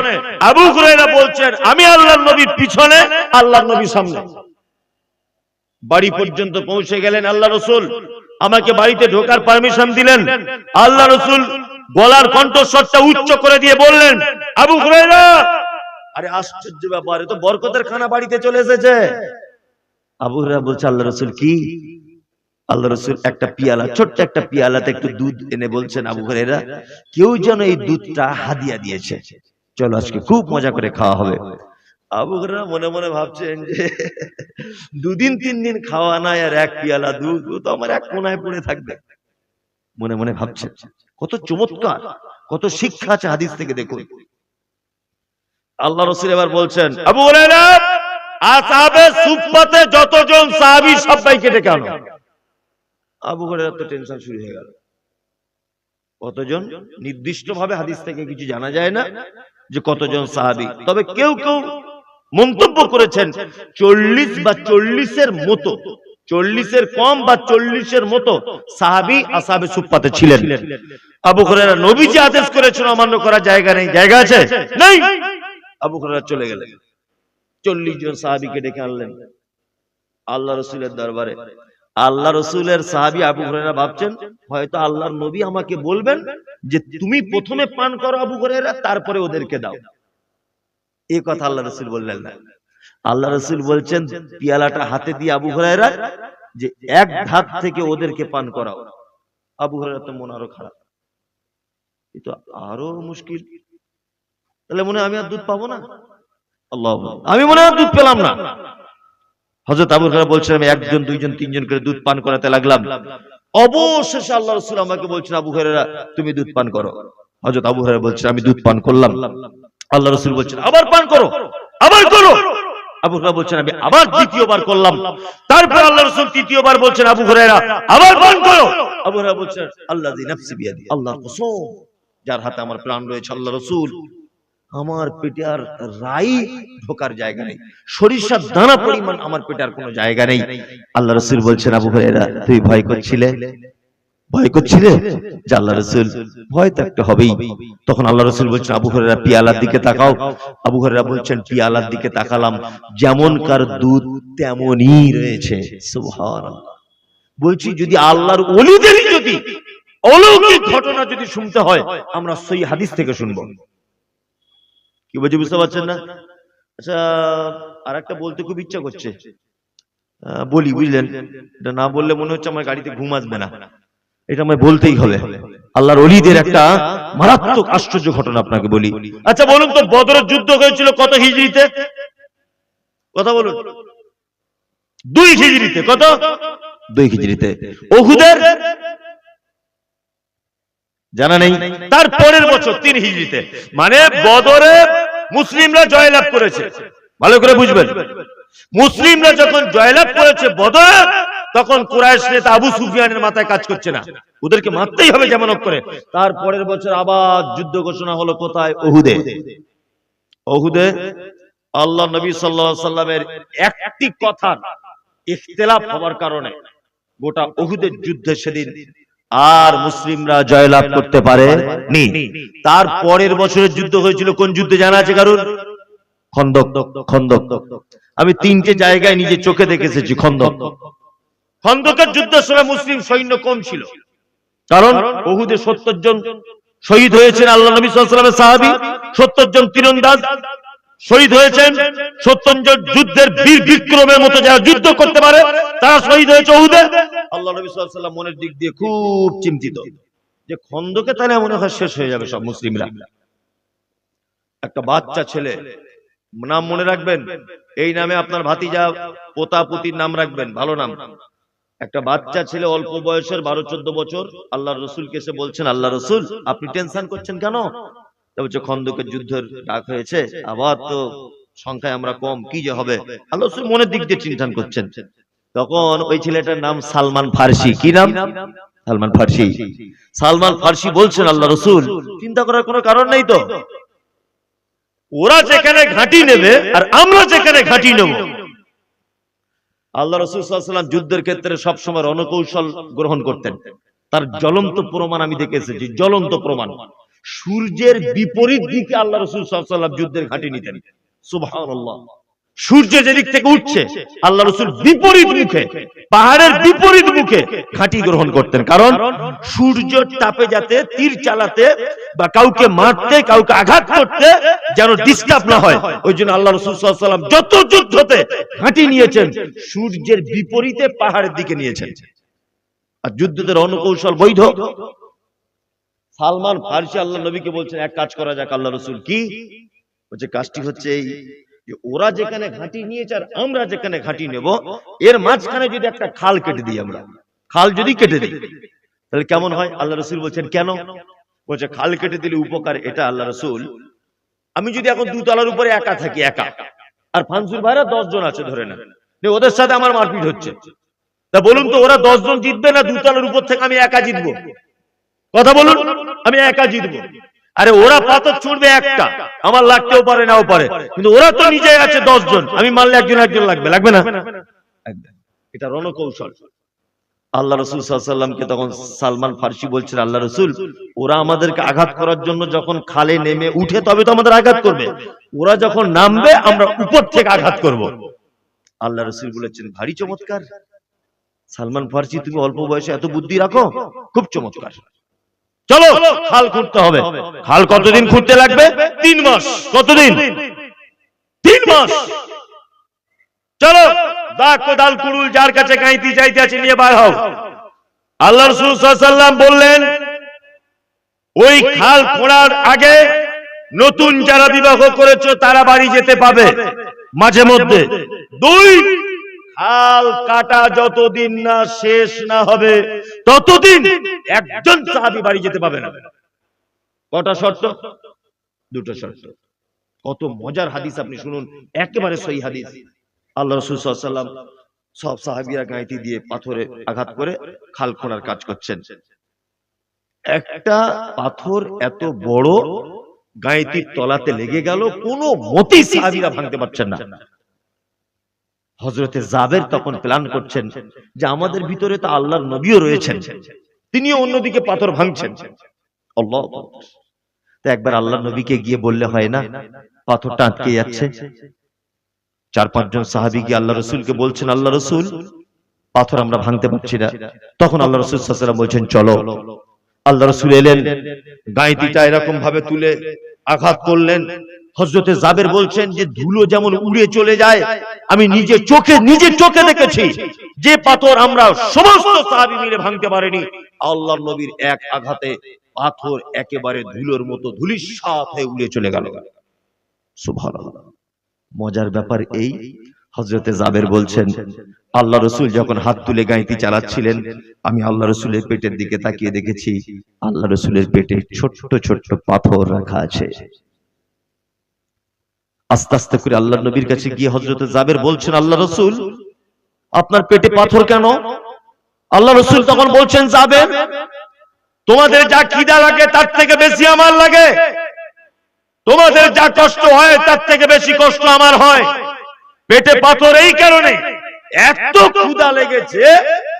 আবু হুরায়রা বলছেন, আমি আল্লাহর নবীর পিছনে, আল্লাহর নবী সামনে। বাড়ি পর্যন্ত পৌঁছে গেলেন আল্লাহ রাসূল, আমাকে বাড়িতে ঢোকার পারমিশন দিলেন। আল্লাহ রাসূল গলার কণ্ঠস্বরটা উচ্চ করে দিয়ে বললেন, আবু হুরায়রা। আরে আশ্চর্য ব্যাপার, এ তো বরকতের খানা বাড়িতে চলে এসেছে। আবু হুরায়রা বলছে, আল্লাহ রাসূল কি? আল্লাহ রাসূল একটা পিয়ালা, ছোট্ট একটা পিয়ালাতে একটু দুধ এনে বলছেন, আবু হুরায়রা কেউ যেন এই দুধটা হাদিয়া দিয়েছে, চলো আজকে খুব মজা করে খাওয়া হবে। আবু হুরায়রা মনে মনে ভাবছেন যে 2 দিন 3 দিন খাওয়া নাই, আর 1 পিয়ালা দুধ, ও তো আমার এক কোনায় পড়ে থাকবে। মনে মনে ভাবছেন কত চমৎকার, কত শিক্ষা আছে হাদিস থেকে, দেখুন। আল্লাহ রাসূল এবার বলছেন, আবু হুরায়রা আসহাবে সুফফাতে যতজন সাহাবী সবাইকে ডেকে আনো। আবু হুরায়রা তো টেনশন শুরু হয়ে গেল। কতজন নির্দিষ্টভাবে হাদিস থেকে কিছু জানা যায় না যে কতজন সাহাবী, তবে কেউ কেউ মন্তব্য করেছেন 40 বা 40-এর মতো, 40-এর কম বা 40-এর মতো সাহাবী আসহাবে সুফফাতে ছিলেন। আবু হুরায়রা নবীজি আদেশ করেছেন অমান্য করার জায়গা নেই, জায়গা আছে? নেই। আবু হুরায়রা চলে গেলেন, 40 জন সাহাবীকে ডেকে আনলেন আল্লাহ রাসূলের দরবারে। আল্লাহ রাসূলের সাহাবী আবু হুরায়রা ভাবছেন হয়তো আল্লাহর নবী আমাকে বলবেন যে তুমি প্রথমে পান করো আবু হুরায়রা, তারপরে ওদেরকে দাও। এই কথা আল্লাহ রাসূল বললেন না। আল্লাহ রাসূল বলছেন পিয়ালাটা হাতে দিয়ে আবু হুরায়রা যে এক ধাপ থেকে ওদেরকে পান করাও। আবু হুরায়রা তো মন আরো খারাপ, এ তো আরো মুশকিল, তাহলে মনে হয় আমি আর দুধ পাবো না। আল্লাহ, আমি মনে হয় দুধ পেলাম না। হযরত আবু হুরায়রা বলছেন আমি 1 জন 2 জন 3 জন করে দুধ পান করাতে লাগলাম। অবশেষে আল্লাহ রাসূল আমাকে বলছেন আবু হুরায়রা তুমি দুধ পান করো। হযরত আবু হুরায়রা বলছেন আমি দুধ পান করলাম। আল্লাহ রাসূল বলছেন আবার পান করো, আবার করো। আবু হুরায়রা বলছেন আমি আবার দ্বিতীয়বার করলাম। তারপর আল্লাহ রাসূল তৃতীয়বার বলছেন আবু হুরায়রা আবার পান করো। আবু হুরায়রা বলছেন আল্লাযী নাফসি বিয়াদি, আল্লাহর কসম যার হাতে আমার প্রাণ রয়েছে, আল্লাহ রাসূল আমার পেটে আর রাই ঢোকার জায়গা নেই, সরিষার দানা পরিমাণ আমার পেটে আর কোনো জায়গা নেই। আল্লাহ রাসূল বলছেন আবু হুরায়রা তুই ভয় করছিলে, ভয় করছিলে যে আল্লাহ রাসূল ভয় তো একটা হবেই। তখন আল্লাহ রাসূল বলছেন আবু হুরায়রা পিয়ালার দিকে তাকাও। আবু হুরায়রা বলছেন পিয়ালার দিকে তাকালাম, যেমনকার দুধ তেমনই রয়েছে। সুবহানাল্লাহ। বলছি যদি আল্লাহর ওলিদের যদি অলৌকিক ঘটনা যদি শুনতে হয় আমরা সহি হাদিস থেকে শুনবো। কি বলছি বুঝতে পারছেন না? আচ্ছা আর একটা বলতে খুব ইচ্ছা করছে, বলি বুঝলেন, এটা না বললে মনে হচ্ছে আমার গাড়িতে ঘুম আসবে না, এটা আমায় বলতেই হবে। আল্লাহর ওলিদের একটা মারাত্মক আশ্চর্য ঘটনা আপনাকে বলি। আচ্ছা বলুন তো, বদরের যুদ্ধ হয়েছিল কত হিজরিতে? কথা বলুন। 2 হিজরিতে। কত? 2 হিজরিতে। উহুদের জানা নেই? তার পরের বছর 3 হিজরিতে। মানে বদরে মুসলিমরা জয়লাভ করেছে। ভালো করে বুঝবেন, মুসলিমরা যখন জয়লাভ করেছে বদরে, তখন কুরাইশ নেতা আবু সুফিয়ানের মাথায় কাজ করছে না, ওদেরকে মারতেই হবে যেমন করে। তার পরের বছর আবার যুদ্ধ ঘোষণা হলো কোথায়? উহুদে। উহুদে আল্লাহ নবী সাল্লাল্লাহু আলাইহি সাল্লামের একটি কথার ইখতিলাফ হওয়ার কারণে গোটা উহুদের যুদ্ধে সেদিন আর মুসলিমরা জয়লাভ করতে পারেনি। তার পরের বছরের যুদ্ধ হয়েছিল কোন যুদ্ধে জানা আছে কারণ? খন্দক। খন্দক আমি 3টে জায়গায় নিজে চোখে দেখেছি। খন্দক। খন্দকের যুদ্ধের সময় মুসলিম সৈন্য কম ছিল, কারণ উহুদে 70 জন শহীদ হয়েছেন আল্লাহ নবী সাল্লাল্লাহু আলাইহি ওয়াসাল্লামের সাহাবী, 70 জন তীরন্দাজ শহীদ হয়েছেন, 70 জন যুদ্ধের বীর বিক্রমের মতো যারা যুদ্ধ করতে পারে তারা শহীদ হয়েছে উহুদে। আল্লাহ নবী সাল্লাল্লাহু আলাইহি ওয়াসাল্লাম মনের দিক দিয়ে খুব চিন্তিত যে খন্দকে তাহলে মনে হয় শেষ হয়ে যাবে সব মুসলিমরা। একটা বাচ্চা ছেলে, নাম মনে রাখবেন, এই নামে আপনার ভাতিজা পোতা পুতির নাম রাখবেন, ভালো নাম। একটা বাচ্চা ছেলে অল্প বয়সের 12-14 বছর আল্লাহর রাসূলকে এসে বলছেন, আল্লাহ রাসূল আপনি টেনশন করছেন কেন? বলছে খন্দকের যুদ্ধের ডাক হয়েছে, আবার তো সংখ্যায় আমরা কম, কি যে হবে। আল্লাহ রাসূল মনের দিক দিয়ে চিন্তা করছেন। তখন ওই ছেলেটার নাম সালমান ফার্সি। কি নাম? সালমান ফার্সি। সালমান ফার্সি বলছেন, আল্লাহ রাসূল চিন্তা করার কোনো কারণ নেই তো, ওরা যেখানে ঘাঁটি নেবে আর আমরা যেখানে ঘাঁটি নেব। আল্লাহ রাসূল সাল্লাল্লাহু আলাইহি ওয়াসাল্লাম যুদ্ধের ক্ষেত্রে সবসময় রণকৌশল গ্রহণ করতেন। তার জ্বলন্ত প্রমাণ আমি দেখে এসেছি, জ্বলন্ত প্রমাণ। সূর্যের বিপরীত দিকে আল্লাহ রাসূল সাল্লাল্লাহু আলাইহি ওয়াসাল্লাম যুদ্ধের ঘাঁটি নিতেন। সুবহানাল্লাহ। সূর্য যেদিক থেকে উঠছে আল্লাহ রাসূল বিপরীত মুখে, পাহাড়ের বিপরীত মুখে ঘাঁটি গ্রহণ করতেন, কারণ সূর্যের তাপে যাতে তীর চালাতে বা কাউকে মারতে, কাউকে আঘাত করতে যেন ডিস্টার্ব না হয়, ওই জন্য আল্লাহ রাসূল সাল্লাল্লাহু আলাইহি ওয়াসাল্লাম যত যুদ্ধতে ঘাঁটি নিয়েছেন সূর্যের বিপরীতে পাহাড়ের দিকে নিয়েছেন। আর যুদ্ধের রণকৌশল বৈধ। সালমান ফার্সি আল্লাহ নবীকে বলছেন এক কাজ করা যাক আল্লাহ রাসূল। কি? বলছে কাজটি হচ্ছে এই যে ওরা যেখানে ঘাঁটি নিয়েছে আর আমরা যেখানে ঘাঁটি নেব, এর মাঝখানে যদি একটা খাল কেটে দিই, আমরা খাল যদি কেটে দিই তাহলে কেমন হয়? আল্লাহ রাসূল বলছেন কেন? বলছে খাল কেটে দিলে উপকার এটা আল্লাহ রাসূল, আমি যদি এখন 2 তলার উপরে একা থাকি, একা, আর ফানসুর ভাইরা 10 জন আছে ধরে না, ওদের সাথে আমার মারপিট হচ্ছে, তা বলুন তো ওরা 10 জন জিতবে না 2 তলার উপর থেকে আমি একা জিতবো? কথা বলুন, আমি একা জিতবো। আরে ওরা পাথর ছুঁড়বে একটা, আমার লাগতেও পারে নাও পারে, কিন্তু ওরা তো নিজে আছে 10 জন, আমি মারলে একজন একজন লাগবে, লাগবে না? এটা রণকৌশল। আল্লাহ রাসূল সাল্লাল্লাহু আলাইহি ওয়াসাল্লামকে তখন সালমান ফার্সি বলছেন, আল্লাহ রাসূল ওরা আমাদেরকে আঘাত করার জন্য যখন খালে নেমে উঠে তবে তো আমাদের আঘাত করবে, ওরা যখন নামবে আমরা উপর থেকে আঘাত করব। আল্লাহ রাসূল বলেছেন ভারী চমৎকার সালমান ফার্সি, তুমি অল্প বয়সে এত বুদ্ধি রাখো, খুব চমৎকার। চলো খাল খুঁড়তে হবে। খাল কতদিন খুঁড়তে লাগবে? 3 মাস। কতদিন? 3 মাস। চলো দা কোদাল কুড়ুল যার কাছে গাইতি চাইতে আছে নিয়ে বার হও। আল্লাহ রাসূল সাল্লাল্লাহু আলাইহি ওয়াসাল্লাম বললেন ওই খাল খোঁড়ার আগে নতুন যারা বিবাহ করেছো তারা বাড়ি যেতে পাবে মাঝে মধ্যে। 2, খাল কাটা যতদিন না শেষ না হবে ততদিন একজন সাহাবী বাড়ি যেতে পাবে না। কটা শর্ত? 2টো শর্ত। কত মজার হাদিস আপনি শুনুন, একেবারে সহিহ হাদিস। আল্লাহ রাসূল সাল্লাল্লাহু আলাইহি ওয়াসাল্লাম সব সাহাবীরা গাঁইতি দিয়ে পাথরে আঘাত করে খাল খোঁড়ার কাজ করছেন। একটা পাথর এত বড় গাঁইতির তলাতে লেগে গেল, কোনো মতেই সাহাবীরা ভাঙতে পারছেন না। হযরতে জাবের তখন প্ল্যান করছেন যে আমাদের ভিতরে তো আল্লাহর নবীও রয়েছেন, তিনিও অন্যদিকে পাথর ভাঙছেন। আল্লাহু আকবার। তো একবার আল্লাহর নবীকে গিয়ে বললে হয় না, পাথরটা আটকে যাচ্ছে। 4-5 জন সাহাবী গিয়ে আল্লাহ রাসূলকে বলছেন, আল্লাহ রাসূল পাথর আমরা ভাঙতে পারছি না। তখন আল্লাহ রাসূল সাল্লাল্লাহু আলাইহি ওয়াসাল্লাম বলছেন চলো। আল্লাহ রাসূল এলেন, গাঁইতিটা এরকম ভাবে তুলে আঘাত করলেন। হযরতে জাবের বলছেন যে ধুলো যেমন উড়ে চলে যায়, আমি নিজে চোখে দেখেছি যে পাথর আমরা সমস্ত সাহাবী মিলে ভাঙতে পারিনি, আল্লাহর নবীর এক আঘাতে পাথর একেবারে ধুলোর মতো ধূলিসাৎ হয়ে উড়ে চলে গেল। সুবহানাল্লাহ। মজার ব্যাপার এই, হযরতে জাবের বলছেন আল্লাহ রাসূল যখন হাত তুলে গাঁইতি চালাচ্ছিলেন, আমি আল্লাহ রাসূলের পেটের দিকে তাকিয়ে দেখেছি আল্লাহ রাসূলের পেটে ছোট্ট ছোট্ট পাথর রাখা আছে। আস্তে আস্তে করে আল্লাহ নবীর কাছে গিয়ে হযরতে জাবের বলছেন, আল্লাহ রাসূল আপনার পেটে পাথর কেন? আল্লাহ রাসূল তখন বলছেন, জাবের তোমাদের যা খিদা লাগে তার থেকে বেশি আমার লাগে, তোমাদের যা কষ্ট হয় তার থেকে বেশি কষ্ট আমার হয়। পেটে পাথর এই কারণে, এত ক্ষুধা লেগেছে,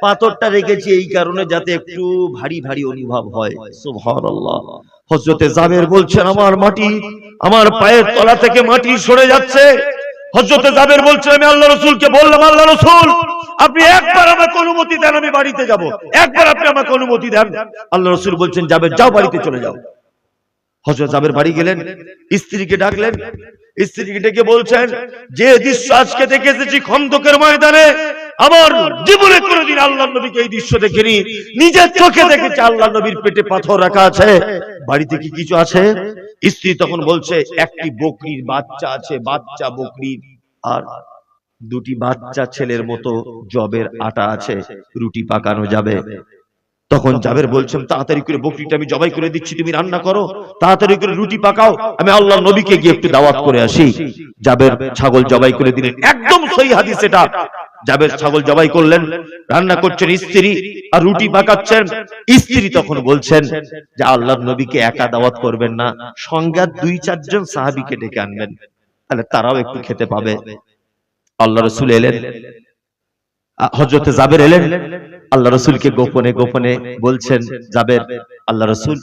পাথরটা রেখেছি এই কারণে যাতে একটু ভারী ভারী অনুভব হয়। সুবহানাল্লাহ। হযরতে জাবের বলছেন আমার পায়ের তলা থেকে মাটি সরে যাচ্ছে। হযরতে জাবের বলছেন আমি আল্লাহ রাসূলকে বললাম, আল্লাহ রাসূল আপনি একবার আমাকে অনুমতি দেন, আমি বাড়িতে যাব, একবার আপনি আমাকে অনুমতি দেন। আল্লাহ রাসূল বলছেন জাবের যাও, বাড়িতে চলে যাও। হযরত জাবের বাড়ি গেলেন, স্ত্রীকে ডাকলেন, স্ত্রীকে ডেকে বলছেন যে দৃশ্য আজকে দেখে এসেছি খন্দকের ময়দানে, আমার জীবনে কোনোদিন আল্লাহর নবীকে এই দৃশ্য দেখিনি, নিজের চোখে দেখেছি আল্লাহর নবীর পেটে পাথর রাখা আছে, বাড়িতে কি কিছু আছে? স্ত্রী তখন বলছে একটি বকরির বাচ্চা আছে, বাচ্চা বকরির, আর দুটি বাচ্চা ছেলের মতো জবের আটা আছে, রুটি পাকানো যাবে। তখন জাবের বলছেন তাড়াতাড়ি করে বকরিটা আমি জবাই করে দিচ্ছি, তুমি রান্না করো, তাড়াতাড়ি করে রুটি পাকাও, আমি আল্লাহর নবীকে গিয়ে একটু দাওয়াত করে আসি। জাবের ছাগল জবাই করে দিলেন, একদম সহি হাদিস এটা। জাবের ছাগল জবাই করলেন, রান্না করছেন স্ত্রী আর রুটি পাকাচ্ছেন। স্ত্রী তখন বলছেন যে আল্লাহর নবীকে একা দাওয়াত করবেন না, সঙ্গে 2-4 জন সাহাবীকে ডেকে আনবেন, তাহলে তারাও একটু খেতে পাবে। আল্লাহ রাসূল এলেন, হযরতে জাবের এলেন, আল্লাহ রাসূলকে গোপনে গোপনে বলছেন জাবের, আল্লাহ রাসূল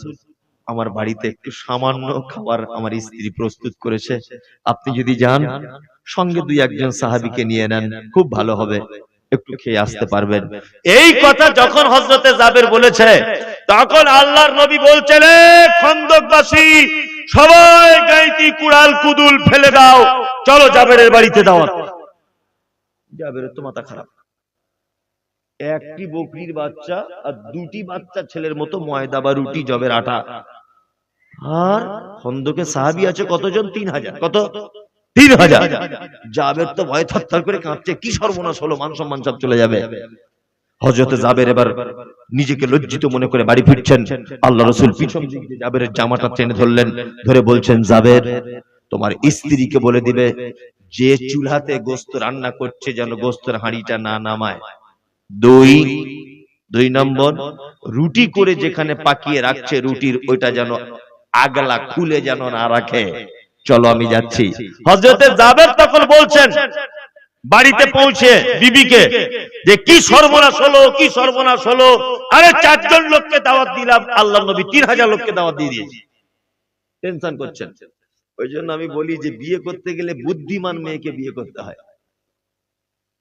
আমার বাড়িতে একটু সামান্য খাবার আমার স্ত্রী প্রস্তুত করেছে, আপনি যদি যান সঙ্গে 2-1 জন সাহাবীকে নিয়ে নেন, খুব ভালো হবে, একটু খেয়ে আসতে পারবেন। এই কথা যখন হযরতে জাবের বলেছে, তখন আল্লাহর নবী বলছেন খন্দকবাসী সবাই গাইতি কুড়াল কুদুল ফেলে দাও, চলো জাবেরের বাড়িতে দাওয়াত। জাবেরের তো মাথা খারাপ, একটি বকরির বাচ্চা আর 2টি বাচ্চা ছেলের মতো ময়দা বা রুটি জবের আটা, আর খন্দকে সাহাবী আছে কতজন? 3000। কত? 3000। জাবের তো ভয় থরথর করে কাঁপছে, কি সর্বনাশ হলো, মান সম্মান সব চলে যাবে। হযরতে জাবের এবার নিজেকে লজ্জিত মনে করে বাড়ি ফিরছেন। আল্লাহ রাসূল পিছন দিক দিয়ে জাবেরের জামাটা টেনে ধরলেন, ধরে বলছেন জাবের তোমার স্ত্রীকে বলে দিবে যে চুলাতে গোশত রান্না করছে যেন গোশতের হাঁড়িটা না নামায়। 2 নম্বর, রুটি করে যেখানে পাকিয়ে রাখছে রুটির ওইটা যেন আগলা খুলে যেন না রাখে। চলো আমি যাচ্ছি। হযরতে জাবের তখন বলছেন বাড়িতে পৌঁছে বিবিকে যে কি সর্বনাশ হলো, কি সর্বনাশ হলো, আরে 4 জন লোককে দাওয়াত দিলাম, আল্লাহর নবী 3000 লোককে দাওয়াত দিয়ে দিয়েছে। টেনশন করছেন। ওই জন্য আমি বলি যে বিয়ে করতে গেলে বুদ্ধিমান মেয়েকে বিয়ে করতে হয়।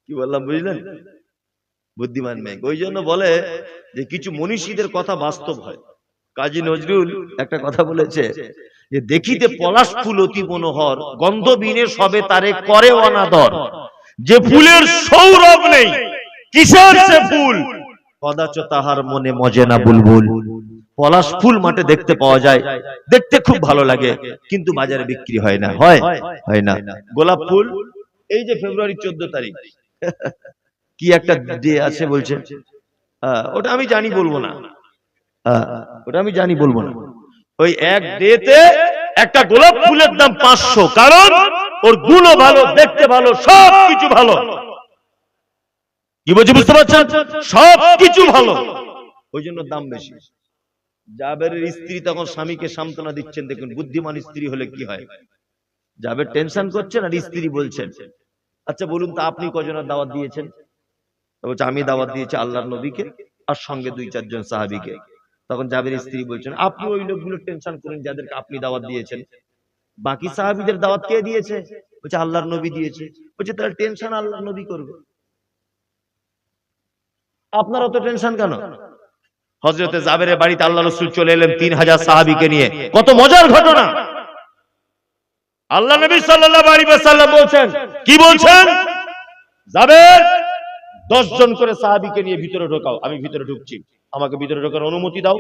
কি বললাম বুঝলেন? বুদ্ধিমান মেয়ে। ওই জন্য বলে যে কিছু মনীষীদের কথা বাস্তব হয়। কাজী নজরুল একটা কথা বলেছে যে দেখিতে পলাশ ফুল অতি মনোহর, গন্ধ বিনে সবে তারে করে অনাদর, যে ফুলের সৌরভ নেই কিসের সে ফুল, কদাচ তাহার মনে মজে না বুলবুল। পলাশ ফুল মাঠে দেখতে পাওয়া যায়, দেখতে খুব ভালো লাগে, কিন্তু বাজারে বিক্রি হয় না। হয় না। গোলাপ ফুল এই যে ফেব্রুয়ারি 14 তারিখ কি একটা ডে আছে বলছে, ওটা আমি জানি বলবো না, ওটা আমি জানি বলবো না। ওই এক ডেতে একটা গোলাপ ফুলের দাম 500, কারণ ওর গুণও ভালো, দেখতে ভালো, সব কিছু ভালো। কি বলছি বুঝতে পারছেন? সব কিছু ভালো, ওই জন্য দাম বেশি। জাবেরের স্ত্রী তখন স্বামীকে সান্ত্বনা দিচ্ছেন, দেখুন বুদ্ধিমান স্ত্রী হলে কি হয়। জাবের টেনশন করছেন আর স্ত্রী বলছেন আচ্ছা বলুন তো আপনি কজনের দাওয়াত দিয়েছেন? বলছে আমি দাওয়াত দিয়েছি আল্লাহর নবীকে আর সঙ্গে 2-4 জন সাহাবীকে। তখন জাবের স্ত্রী বলছেন আপনি ওই লোকগুলো টেনশন করেন যাদেরকে আপনি দাওয়াত দিয়েছেন, বাকি সাহাবীদের দাওয়াত কে দিয়েছে? বলছে আল্লাহর নবী দিয়েছে। বলছে তাহলে টেনশন আল্লাহর নবী করবে, আপনার অত টেনশন কেন? হযরতে জাবেরের বাড়িতে আল্লাহর রাসূল চলে এলেন 3000 সাহাবীকে নিয়ে। কত মজার ঘটনা! আল্লাহ নবী সাল্লাল্লাহু আলাইহি ওয়াসাল্লাম বলছেন, কি বলছেন? জাবের 10 জন করে সাহাবীকে নিয়ে ভিতরে ঢোকাও, আমি ভিতরে ঢুকছি। আমাকে ভিতরে ঢোকার অনুমতি দাও।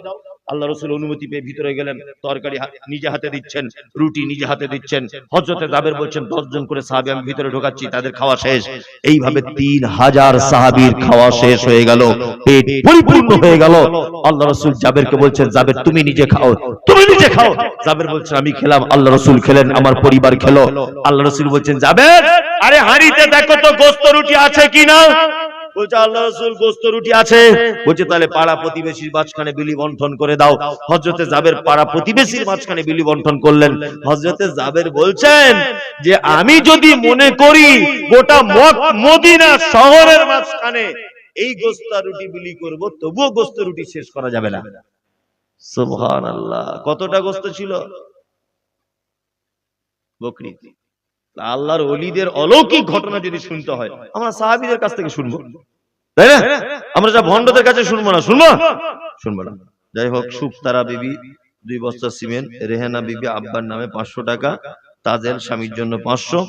আল্লাহ রাসূল অনুমতি পেয়ে ভিতরে গেলেন, তরকারি নিজে হাতে দিচ্ছেন, রুটি নিজে হাতে দিচ্ছেন। হযরতে জাবের বলছেন 10 জন করে সাহাবী আমি ভিতরে ঢোকাচ্ছি, তাদের খাওয়া শেষ। এইভাবে 3000 সাহাবীর খাওয়া শেষ হয়ে গেল, পেট পরিপূর্ণ হয়ে গেল। আল্লাহ রাসূল জাবেরকে বলছেন, জাবের তুমি নিজে খাও, তুমি নিজে খাও। জাবের বলছেন আমি খেলাম, আল্লাহ রাসূল খেলেন, আমার পরিবার খেলো। আল্লাহ রাসূল বলছেন, জাবের আরে হাঁড়িতে দেখো তো গোশত রুটি আছে কিনা। বলছে আল্লাহ রাসূল গোশত রুটি আছে। বলছে তাহলে পাড়া প্রতিবেশীর মাঝখানে বিলি বন্টন করে দাও। হযরতে জাবের পাড়া প্রতিবেশীর মাঝখানে বিলি বন্টন করলেন। হযরতে জাবের বলছেন যে আমি যদি মনে করি গোটা মদিনা শহরের মাঝখানে এই গোশত রুটি বিলি করব, তবুও গোশত রুটি শেষ করা যাবে না। সুবহানাল্লাহ। কতটা গোশত ছিল? বকরি। আল্লাহর ওলিদের অলৌকিক ঘটনা যদি শুনতে হয়, আমরা সাহাবীদের কাছ থেকে শুনবো, তাই না? আমরা যা ভণ্ডদের কাছে শুনবো না, শুনবো না। যাই হোক, সুফতারা বিবি 2 বস্তা সিমেন্ট, রেহানা বিবি আব্বার নামে 500 টাকা, তাজেল স্বামীর জন্য 500,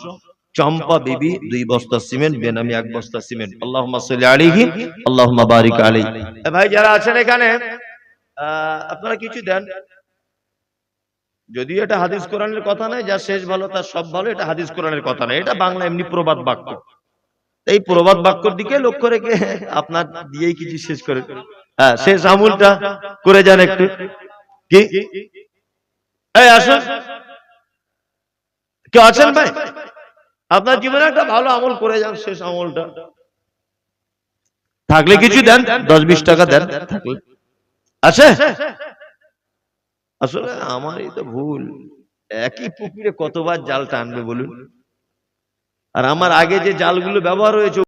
চম্পা বিবি 2 বস্তা সিমেন্ট, বেনামি 1 বস্তা সিমেন্ট। আল্লাহুম্মা সাল্লি আলাইহি আল্লাহুম্মা বারিক আলাইহি। ভাই যারা আছেন এখানে, আপনারা কিছু দেন। যদিও এটা হাদিস কোরআনের কথা নয়, যা শেষ ভালো তার সব ভালো, এটা হাদিস কোরআনের কথা নয়, এটা বাংলা এমনি প্রবাদ বাক্য। এই প্রবাদ বাক্যর দিকে লক্ষ্য রেখে আপনার দিয়েই কিছু শেষ করে, হ্যাঁ শেষ আমলটা করে যান একটু। কি এই আসুন, কেউ আছেন ভাই? আপনার জীবনে একটা ভালো আমল করে যান, শেষ আমলটা। থাকলে কিছু দেন, 10-20 টাকা দেন থাকলে। আছে? আসলে আমারই তো ভুল, একই পুকুরে কতবার জাল টানবে বলুন। আর আমার আগে যে জালগুলো ব্যবহার হয়েছে